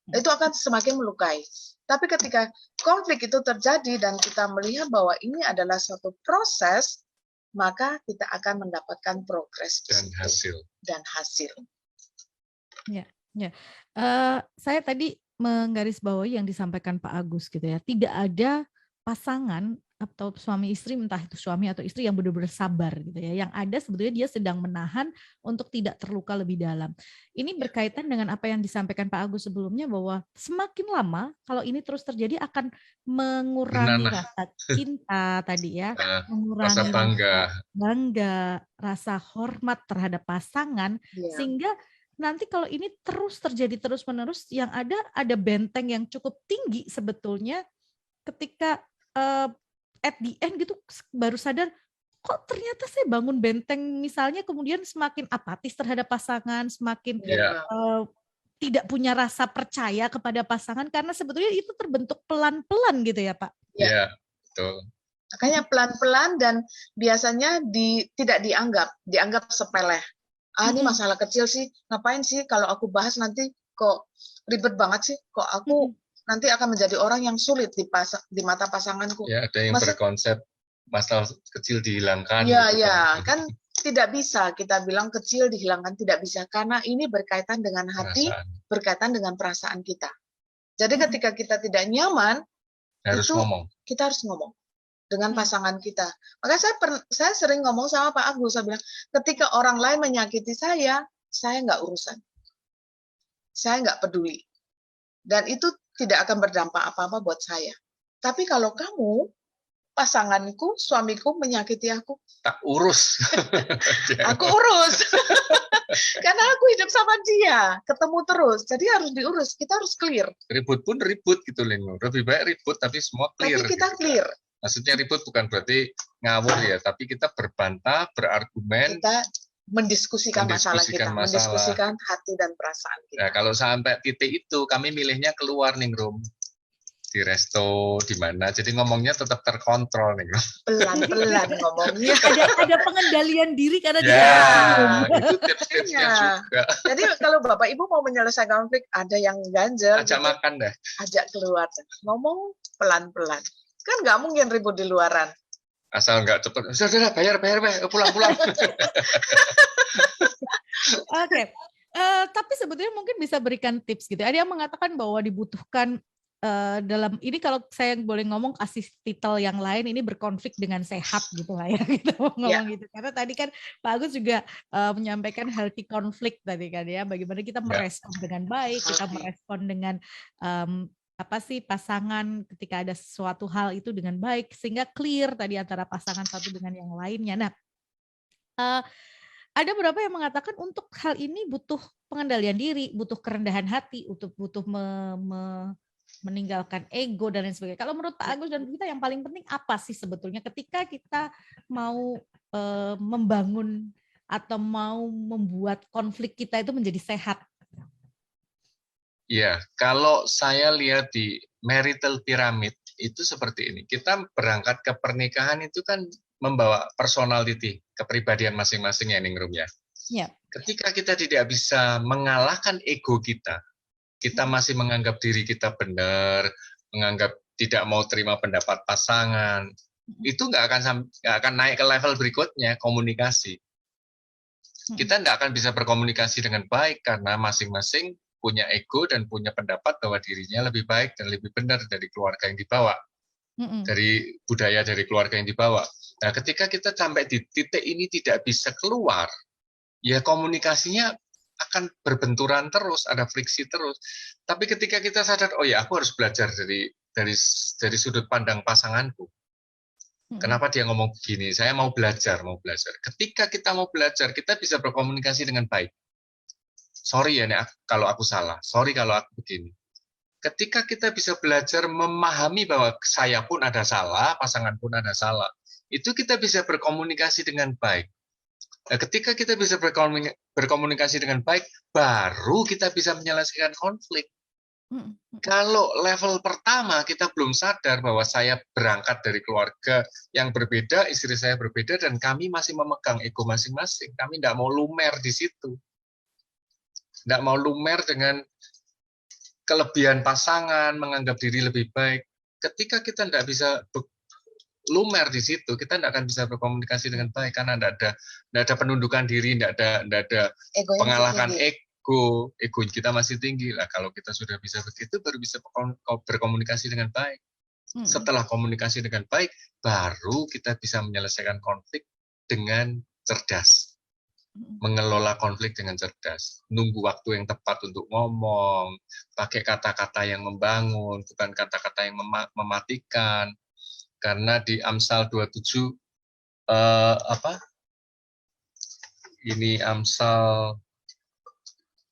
Itu akan semakin melukai. Tapi ketika konflik itu terjadi dan kita melihat bahwa ini adalah suatu proses, maka kita akan mendapatkan progres dan hasil. Ya. Saya tadi menggarisbawahi yang disampaikan Pak Agus gitu ya. Tidak ada pasangan atau suami istri, entah itu suami atau istri yang benar-benar sabar gitu ya. Yang ada sebetulnya dia sedang menahan untuk tidak terluka lebih dalam. Ini berkaitan dengan apa yang disampaikan Pak Agus sebelumnya bahwa semakin lama kalau ini terus terjadi akan mengurangi rasa cinta tadi ya, mengurangi rasa bangga, rasa hormat terhadap pasangan, sehingga nanti kalau ini terus terjadi terus-menerus, yang ada benteng yang cukup tinggi sebetulnya ketika at the end gitu baru sadar, kok ternyata saya bangun benteng misalnya, kemudian semakin apatis terhadap pasangan, semakin tidak punya rasa percaya kepada pasangan, karena sebetulnya itu terbentuk pelan-pelan gitu ya Pak. Iya, betul. Makanya pelan-pelan dan biasanya tidak dianggap sepele. Ini masalah kecil sih, ngapain sih kalau aku bahas nanti kok ribet banget sih, kok aku nanti akan menjadi orang yang sulit di mata pasanganku. Ya, ada yang berkonsep masalah kecil dihilangkan. Iya, gitu kan tidak bisa kita bilang kecil dihilangkan, tidak bisa, karena ini berkaitan dengan hati, berkaitan dengan perasaan kita. Jadi ketika kita tidak nyaman, kita harus ngomong dengan pasangan kita. Makanya saya sering ngomong sama Pak Agus, saya bilang, ketika orang lain menyakiti saya nggak urusan. Saya nggak peduli. Dan itu tidak akan berdampak apa-apa buat saya. Tapi kalau kamu, pasanganku, suamiku menyakiti aku, tak urus. Aku urus. Karena aku hidup sama dia, ketemu terus. Jadi harus diurus, kita harus clear. Ribut pun ribut gitu, Lino. Lebih baik ribut tapi semua clear. Tapi kita gitu. clear. Maksudnya ribut bukan berarti ngawur ya, tapi kita berbantah, berargumen. Kita mendiskusikan masalah kita, mendiskusikan hati dan perasaan kita. Nah, kalau sampai titik itu, kami milihnya keluar nih, Rum. Di resto, di mana. Jadi ngomongnya tetap terkontrol nih, Rum. Pelan-pelan ngomongnya. Ada pengendalian diri karena itu tips-tipsnya juga. Jadi kalau Bapak Ibu mau menyelesaikan konflik, ada yang ganjel. Ajak makan deh. Ajak keluar. Ngomong pelan-pelan. Kan nggak mungkin ribut di luaran. Asal nggak cepet, sudah bayar, pulang. Oke. Tapi sebetulnya mungkin bisa berikan tips gitu. Ada yang mengatakan bahwa dibutuhkan dalam ini, kalau saya boleh ngomong kasih titel yang lain, ini berkonflik dengan sehat gitu lah ya, kita ngomong gitu. Karena tadi kan Pak Agus juga menyampaikan healthy conflict tadi kan ya, bagaimana kita merespon dengan baik, kita merespon dengan apa sih pasangan ketika ada sesuatu hal itu dengan baik, sehingga clear tadi antara pasangan satu dengan yang lainnya. Nah, ada beberapa yang mengatakan untuk hal ini butuh pengendalian diri, butuh kerendahan hati, butuh meninggalkan ego dan lain sebagainya. Kalau menurut Pak Agus dan kita yang paling penting apa sih sebetulnya ketika kita mau membangun atau mau membuat konflik kita itu menjadi sehat? Ya, kalau saya lihat di marital pyramid itu seperti ini. Kita berangkat ke pernikahan itu kan membawa personality, kepribadian masing-masing ya, Ningrum ya. Ya. Ketika kita tidak bisa mengalahkan ego kita masih menganggap diri kita benar, menganggap tidak mau terima pendapat pasangan, itu nggak akan naik ke level berikutnya, komunikasi. Kita nggak akan bisa berkomunikasi dengan baik karena masing-masing punya ego dan punya pendapat bahwa dirinya lebih baik dan lebih benar dari keluarga yang dibawa, dari budaya dari keluarga yang dibawa. Nah, ketika kita sampai di titik ini tidak bisa keluar, ya komunikasinya akan berbenturan terus, ada friksi terus. Tapi ketika kita sadar, oh ya aku harus belajar dari sudut pandang pasanganku. Kenapa dia ngomong begini? Saya mau belajar. Ketika kita mau belajar, kita bisa berkomunikasi dengan baik. Sorry ya, kalau aku salah. Sorry kalau aku begini. Ketika kita bisa belajar memahami bahwa saya pun ada salah, pasangan pun ada salah, itu kita bisa berkomunikasi dengan baik. Nah, ketika kita bisa berkomunikasi dengan baik, baru kita bisa menyelesaikan konflik. Kalau level pertama kita belum sadar bahwa saya berangkat dari keluarga yang berbeda, istri saya berbeda, dan kami masih memegang ego masing-masing. Kami tidak mau lumer di situ. Tidak mau lumer dengan kelebihan pasangan, menganggap diri lebih baik. Ketika kita tidak bisa lumer di situ, kita tidak akan bisa berkomunikasi dengan baik karena tidak ada penundukan diri, tidak ada pengalahkan ego kita masih tinggi lah. Kalau kita sudah bisa begitu, baru bisa berkomunikasi dengan baik. Setelah komunikasi dengan baik, baru kita bisa menyelesaikan konflik dengan cerdas. Mengelola konflik dengan cerdas, nunggu waktu yang tepat untuk ngomong, pakai kata-kata yang membangun, bukan kata-kata yang mematikan. Karena di Amsal 27 ini Amsal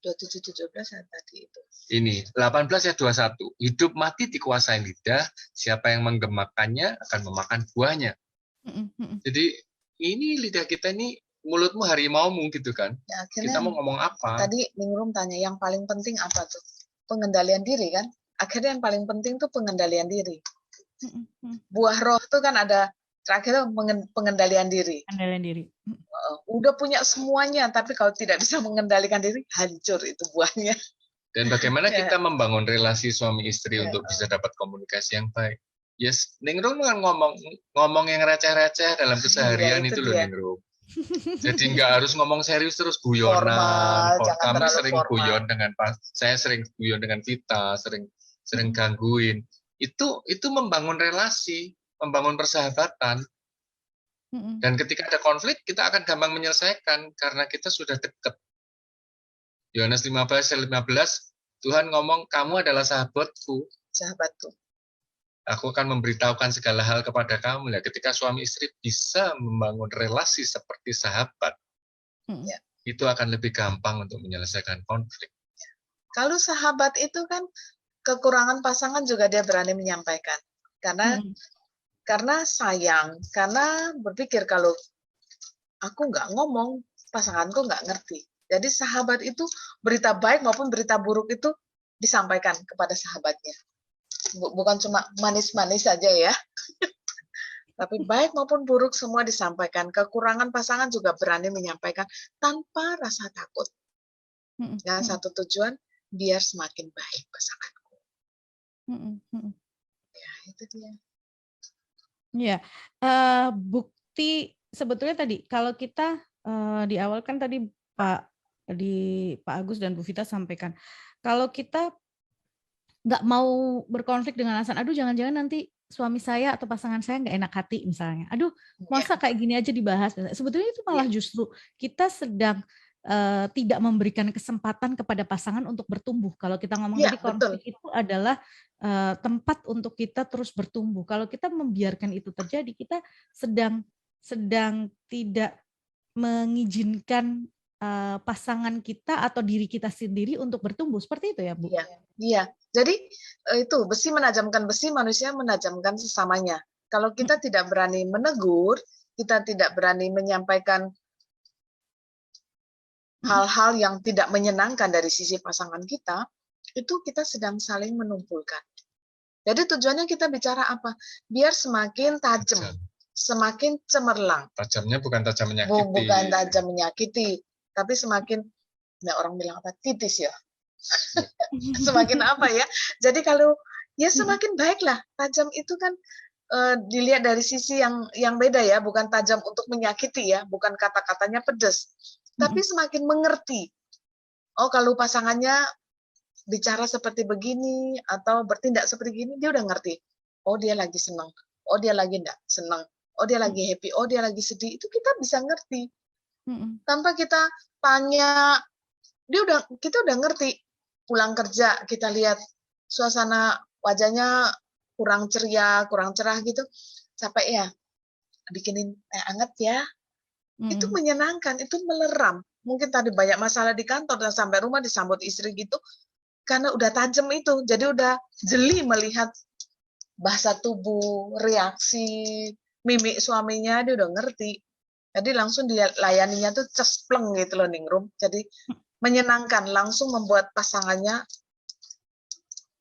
27:17 tadi itu. Ini 18 ya 21. Hidup mati dikuasai lidah, siapa yang menggemakannya akan memakan buahnya. Jadi ini lidah kita ini mulutmu harimaumu gitu kan. Ya, kita mau ngomong apa? Tadi Ningrum tanya yang paling penting apa tuh? Pengendalian diri kan? Akhirnya yang paling penting tuh pengendalian diri. Buah roh tuh kan ada terakhir pengendalian diri. Pengendalian diri. Udah punya semuanya, tapi kalau tidak bisa mengendalikan diri, hancur itu buahnya. Dan bagaimana kita membangun relasi suami istri untuk bisa dapat komunikasi yang baik? Yes, Ningrum kan ngomong yang receh-receh dalam keseharian itu loh Ningrum. Jadi nggak harus ngomong serius terus guyonan. Kami sering guyon saya sering guyon dengan Vita, sering gangguin. Itu membangun relasi, membangun persahabatan. Dan ketika ada konflik, kita akan gampang menyelesaikan karena kita sudah dekat. Yohanes 15:15, Tuhan ngomong, kamu adalah sahabatku. Aku akan memberitahukan segala hal kepada kamu. Nah, ketika suami istri bisa membangun relasi seperti sahabat, itu akan lebih gampang untuk menyelesaikan konflik. Kalau sahabat itu kan kekurangan pasangan juga dia berani menyampaikan. Karena sayang, karena berpikir kalau aku nggak ngomong, pasanganku nggak ngerti. Jadi sahabat itu berita baik maupun berita buruk itu disampaikan kepada sahabatnya. Bukan cuma manis-manis saja ya, tapi baik maupun buruk semua disampaikan. Kekurangan pasangan juga berani menyampaikan tanpa rasa takut. Dengan satu tujuan, biar semakin baik pasanganku. Ya, itu dia. Iya, bukti sebetulnya tadi kalau kita di awal kan tadi Pak Agus dan Bu Vita sampaikan, kalau kita nggak mau berkonflik dengan alasan, aduh jangan-jangan nanti suami saya atau pasangan saya nggak enak hati misalnya, aduh masa kayak gini aja dibahas, sebetulnya itu malah justru kita sedang tidak memberikan kesempatan kepada pasangan untuk bertumbuh. Kalau kita ngomong tadi konflik itu adalah tempat untuk kita terus bertumbuh. Kalau kita membiarkan itu terjadi, kita sedang tidak mengizinkan pasangan kita atau diri kita sendiri untuk bertumbuh. Seperti itu ya, Bu? Iya. Jadi itu besi menajamkan besi, manusia menajamkan sesamanya. Kalau kita tidak berani menegur, kita tidak berani menyampaikan hal-hal yang tidak menyenangkan dari sisi pasangan kita, itu kita sedang saling menumpulkan. Jadi tujuannya kita bicara apa? Biar semakin tajam, semakin cemerlang. Tajamnya bukan tajam menyakiti. Bukan tajam menyakiti, tapi semakin, orang bilang apa? Titis ya. Semakin apa ya? Jadi kalau ya semakin baiklah. Tajam itu kan dilihat dari sisi yang beda ya, bukan tajam untuk menyakiti ya, bukan kata-katanya pedas. Tapi semakin mengerti. Oh, kalau pasangannya bicara seperti begini atau bertindak seperti gini, dia udah ngerti. Oh, dia lagi senang. Oh, dia lagi enggak senang. Oh, dia lagi happy. Oh, dia lagi sedih. Itu kita bisa ngerti. Tanpa kita tanya, kita udah ngerti. Pulang kerja, kita lihat suasana wajahnya kurang ceria, kurang cerah gitu. Capek ya? Bikinin teh hangat ya. Itu menyenangkan, itu meleram. Mungkin tadi banyak masalah di kantor dan sampai rumah disambut istri gitu, karena udah tajam itu, jadi udah jeli melihat bahasa tubuh, reaksi, mimik suaminya, dia udah ngerti. Jadi langsung dilayaninya tuh cespleng gitu loh, Ningrum. Jadi menyenangkan, langsung membuat pasangannya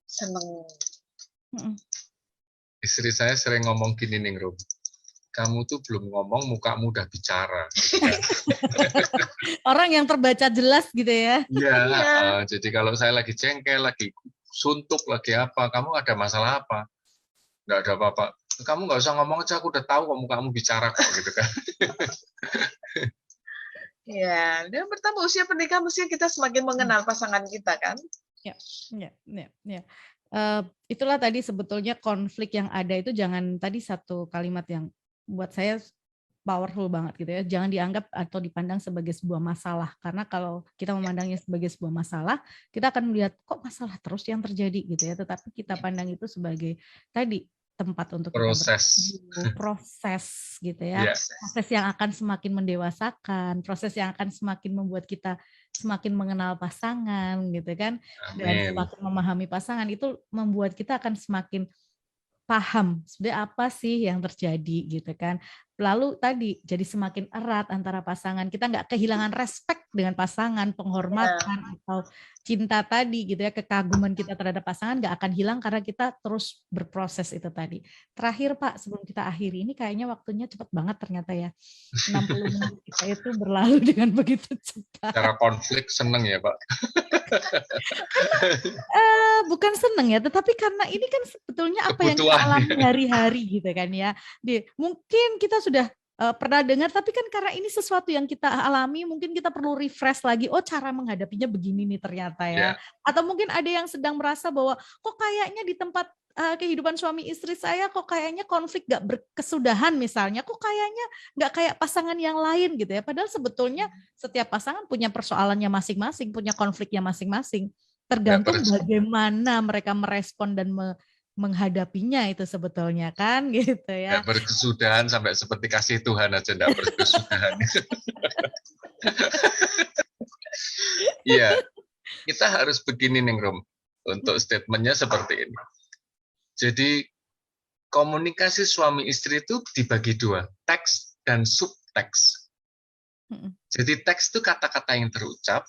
seneng. Istri saya sering ngomong gini, Ningrum. Kamu tuh belum ngomong, mukamu udah bicara. Orang yang terbaca jelas gitu ya. Iya, jadi kalau saya lagi jengkel, lagi suntuk, lagi apa, kamu ada masalah apa? Nggak ada apa-apa. Kamu nggak usah ngomong aja, aku udah tahu kok mukamu bicara kok, gitu kan. Ya, dan pertama usia pernikahan mesti kita semakin mengenal pasangan kita kan. Ya. Itulah tadi sebetulnya konflik yang ada itu jangan, tadi satu kalimat yang buat saya powerful banget gitu ya. Jangan dianggap atau dipandang sebagai sebuah masalah, karena kalau kita memandangnya sebagai sebuah masalah, kita akan melihat kok masalah terus yang terjadi gitu ya. Tetapi kita pandang itu sebagai tadi tempat untuk proses gitu ya. Proses yang akan semakin mendewasakan, proses yang akan semakin membuat kita semakin mengenal pasangan gitu kan. Dan semakin memahami pasangan itu membuat kita akan semakin paham sebenarnya apa sih yang terjadi gitu kan. Lalu tadi jadi semakin erat antara pasangan, kita nggak kehilangan respect dengan pasangan, penghormatan atau cinta tadi gitu ya, kekaguman kita terhadap pasangan nggak akan hilang karena kita terus berproses itu tadi. Terakhir Pak, sebelum kita akhiri, ini kayaknya waktunya cepat banget ternyata ya. 60 menit kita itu berlalu dengan begitu cepat. Cara konflik seneng ya Pak? Bukan seneng ya, tetapi karena ini kan sebetulnya apa yang kita alami hari-hari gitu kan ya. Mungkin kita sudah pernah dengar, tapi kan karena ini sesuatu yang kita alami, mungkin kita perlu refresh lagi, oh cara menghadapinya begini nih ternyata ya. Atau mungkin ada yang sedang merasa bahwa kok kayaknya di tempat kehidupan suami istri saya kok kayaknya konflik gak berkesudahan misalnya, kok kayaknya gak kayak pasangan yang lain gitu ya. Padahal sebetulnya setiap pasangan punya persoalannya masing-masing, punya konfliknya masing-masing. Tergantung bagaimana mereka merespon dan menghadapinya itu sebetulnya kan gitu ya. Nggak berkesudahan sampai seperti kasih Tuhan aja nggak berkesudahan. Iya, kita harus begini Ningrum untuk statementnya seperti ini. Jadi komunikasi suami istri itu dibagi dua, teks dan subteks. Jadi teks itu kata-kata yang terucap,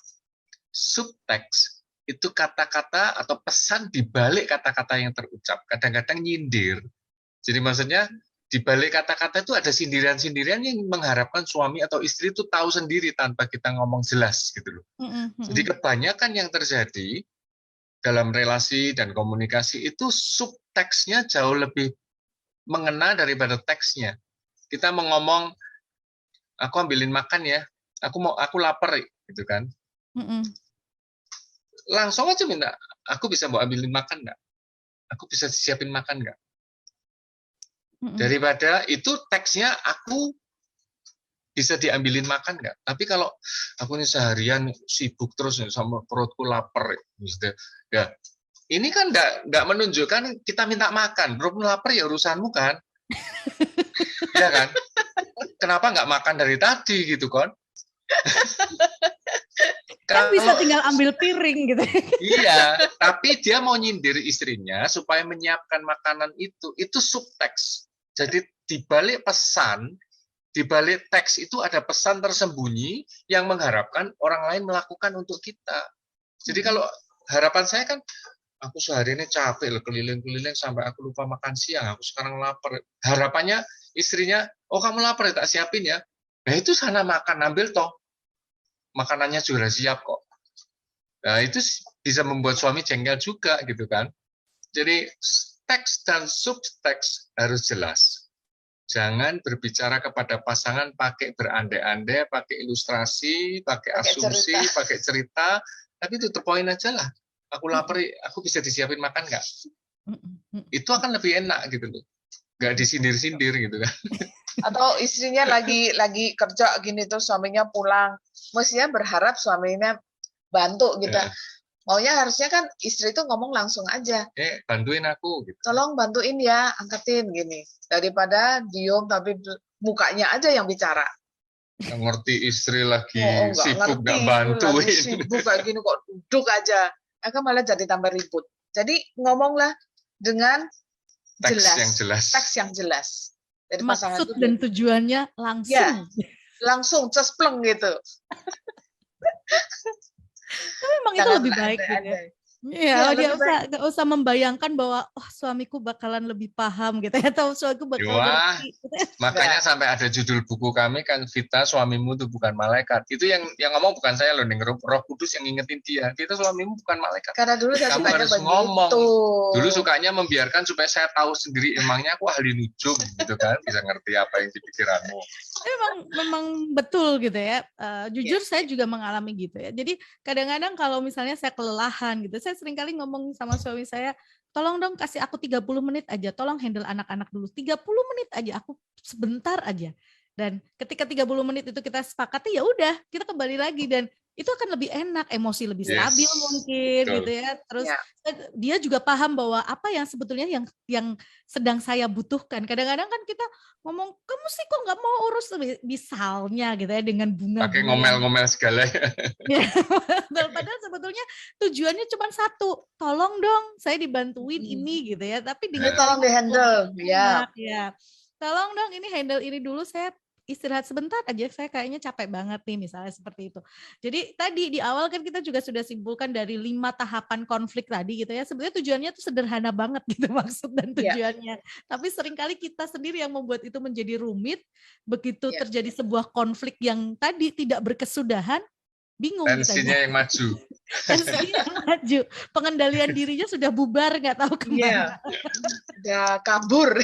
subteks itu kata-kata atau pesan di balik kata-kata yang terucap. Kadang-kadang nyindir. Jadi maksudnya di balik kata-kata itu ada sindiran-sindiran yang mengharapkan suami atau istri itu tahu sendiri tanpa kita ngomong jelas gitu loh. Jadi kebanyakan yang terjadi dalam relasi dan komunikasi itu subteksnya jauh lebih mengena daripada teksnya. Kita mau ngomong, aku ambilin makan ya, aku lapar gitu kan. Langsung aja minta, aku bisa mau ambilin makan nggak? Aku bisa siapin makan nggak? Daripada itu teksnya aku bisa diambilin makan nggak? Tapi kalau aku ini seharian sibuk terus sama perutku lapar, ya ini kan nggak menunjukkan kita minta makan. Perutmu lapar ya urusanmu kan, ya kan? Kenapa nggak makan dari tadi gitu kan? Kan bisa tinggal ambil piring gitu. Iya, tapi dia mau nyindir istrinya supaya menyiapkan makanan itu subteks. Jadi di balik pesan, di balik teks itu ada pesan tersembunyi yang mengharapkan orang lain melakukan untuk kita. Jadi kalau harapan saya kan, aku sehari ini capek loh, keliling-keliling sampai aku lupa makan siang, aku sekarang lapar. Harapannya istrinya, oh kamu lapar ya, tak siapin ya. Nah itu sana makan, ambil toh. Makanannya sudah siap kok. Nah itu bisa membuat suami jengkel juga gitu kan. Jadi teks dan subteks harus jelas. Jangan berbicara kepada pasangan pakai berandai-andai, pakai ilustrasi, pakai asumsi, pakai cerita. Tapi itu poin aja lah. Aku lapar, aku bisa disiapin makan nggak? Itu akan lebih enak gitu loh. Nggak disindir-sindir gitu kan. Atau istrinya lagi kerja gini tuh suaminya pulang, mestinya berharap suaminya bantu gitu. Maunya harusnya kan istri itu ngomong langsung aja. Bantuin aku gitu. Tolong bantuin ya, angkatin gini. Daripada diem tapi mukanya aja yang bicara. Nggak ngerti istri lagi sibuk ngerti, nggak bantuin. Lagi sibuk kayak gini kok duduk aja. Akan malah jadi tambah ribut. Jadi ngomonglah dengan teks yang jelas. Dari maksud dan tujuannya langsung. Ya, langsung cespleng gitu. Tapi memang itu lebih baik gitu ya. Iya, dia nggak usah membayangkan bahwa suamiku bakalan lebih paham gitu ya, atau suamiku bakal ngerti. Makanya sampai ada judul buku kami kan, Vita suamimu itu bukan malaikat. Itu yang ngomong bukan saya loh, Roh Kudus yang ngingetin dia. Vita suamimu bukan malaikat. Karena dulu saya kamu harus begitu. Ngomong. Dulu sukanya membiarkan supaya saya tahu sendiri, emangnya aku ahli nujum gitu kan, bisa ngerti apa yang di pikiranmu. Memang betul gitu ya. Jujur saya juga mengalami gitu ya. Jadi kadang-kadang kalau misalnya saya kelelahan gitu, saya seringkali ngomong sama suami saya, tolong dong kasih aku 30 menit aja, tolong handle anak-anak dulu, 30 menit aja, aku sebentar aja. Dan ketika 30 menit itu kita sepakati, ya udah, kita kembali lagi dan itu akan lebih enak, emosi lebih stabil mungkin gitu ya. Terus dia juga paham bahwa apa yang sebetulnya yang sedang saya butuhkan. Kadang-kadang kan kita ngomong, kamu sih kok nggak mau urus misalnya gitu ya, dengan bunga. Pakai ngomel-ngomel segala ya. Padahal sebetulnya tujuannya cuma satu, tolong dong saya dibantuin ini gitu ya. Tapi dengan tolong di-handle. Ya. Tolong dong ini handle ini dulu, saya istirahat sebentar aja, saya kayaknya capek banget nih, misalnya seperti itu. Jadi tadi di awal kan kita juga sudah simpulkan dari 5 tahapan konflik tadi gitu ya. Sebenarnya tujuannya tuh sederhana banget gitu maksud dan tujuannya. Tapi seringkali kita sendiri yang membuat itu menjadi rumit. Begitu terjadi sebuah konflik yang tadi tidak berkesudahan, bingung tensinya yang maju. Tensinya yang maju. Pengendalian dirinya sudah bubar, nggak tahu kemana. Udah kabur.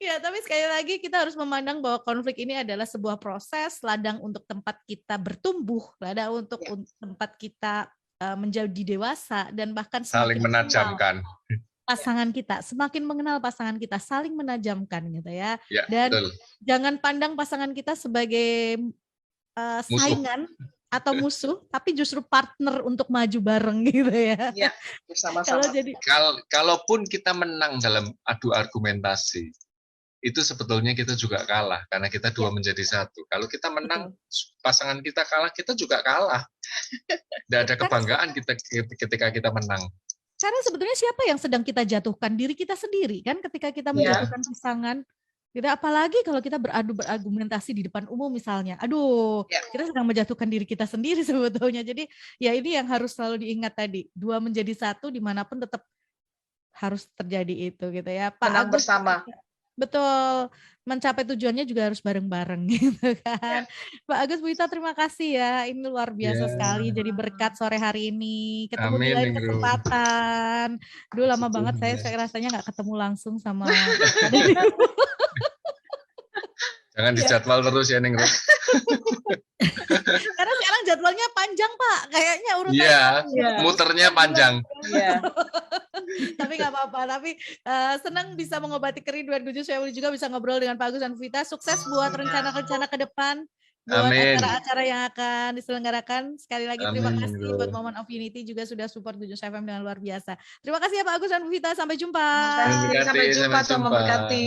Ya, tapi sekali lagi kita harus memandang bahwa konflik ini adalah sebuah proses, ladang untuk tempat kita bertumbuh, ladang untuk tempat kita menjadi dewasa, dan bahkan saling menajamkan pasangan kita, semakin mengenal pasangan kita, saling menajamkan gitu ya. Dan jangan pandang pasangan kita sebagai saingan atau musuh, tapi justru partner untuk maju bareng gitu ya. Iya, bersama-sama. Kalaupun kita menang dalam adu argumentasi, itu sebetulnya kita juga kalah karena kita dua menjadi satu. Kalau kita menang, pasangan kita kalah, kita juga kalah. Tidak ada kebanggaan kita ketika kita menang. Karena sebetulnya siapa yang sedang kita jatuhkan? Diri kita sendiri kan, ketika kita menjatuhkan pasangan. Tidak, apalagi kalau kita berargumentasi di depan umum misalnya. Aduh, kita sedang menjatuhkan diri kita sendiri sebetulnya. Jadi ya ini yang harus selalu diingat tadi. 2 menjadi 1 dimanapun tetap harus terjadi itu gitu ya. Pak Agus bersama. Betul, mencapai tujuannya juga harus bareng-bareng gitu kan. Pak Agus, Bu Ita, terima kasih ya, ini luar biasa sekali, jadi berkat sore hari ini, ketemu di Amin, lain Ningrum. kesempatan. Duh, lama banget saya rasanya nggak ketemu langsung sama Jangan dijadwal terus ya, Ningrum. Karena sekarang jadwalnya panjang, Pak. Kayaknya urutannya. Iya, muternya panjang. Iya. Tapi nggak apa-apa. Tapi senang bisa mengobati kerinduan Good News Family, juga bisa ngobrol dengan Pak Agus dan Bu Vita. Sukses buat rencana-rencana ke depan, buat acara-acara yang akan diselenggarakan. Sekali lagi terima kasih buat Moment of Unity, juga sudah support Good News FM dengan luar biasa. Terima kasih ya Pak Agus dan Bu Vita. Sampai jumpa. Sampai jumpa, Tuhan memberkati.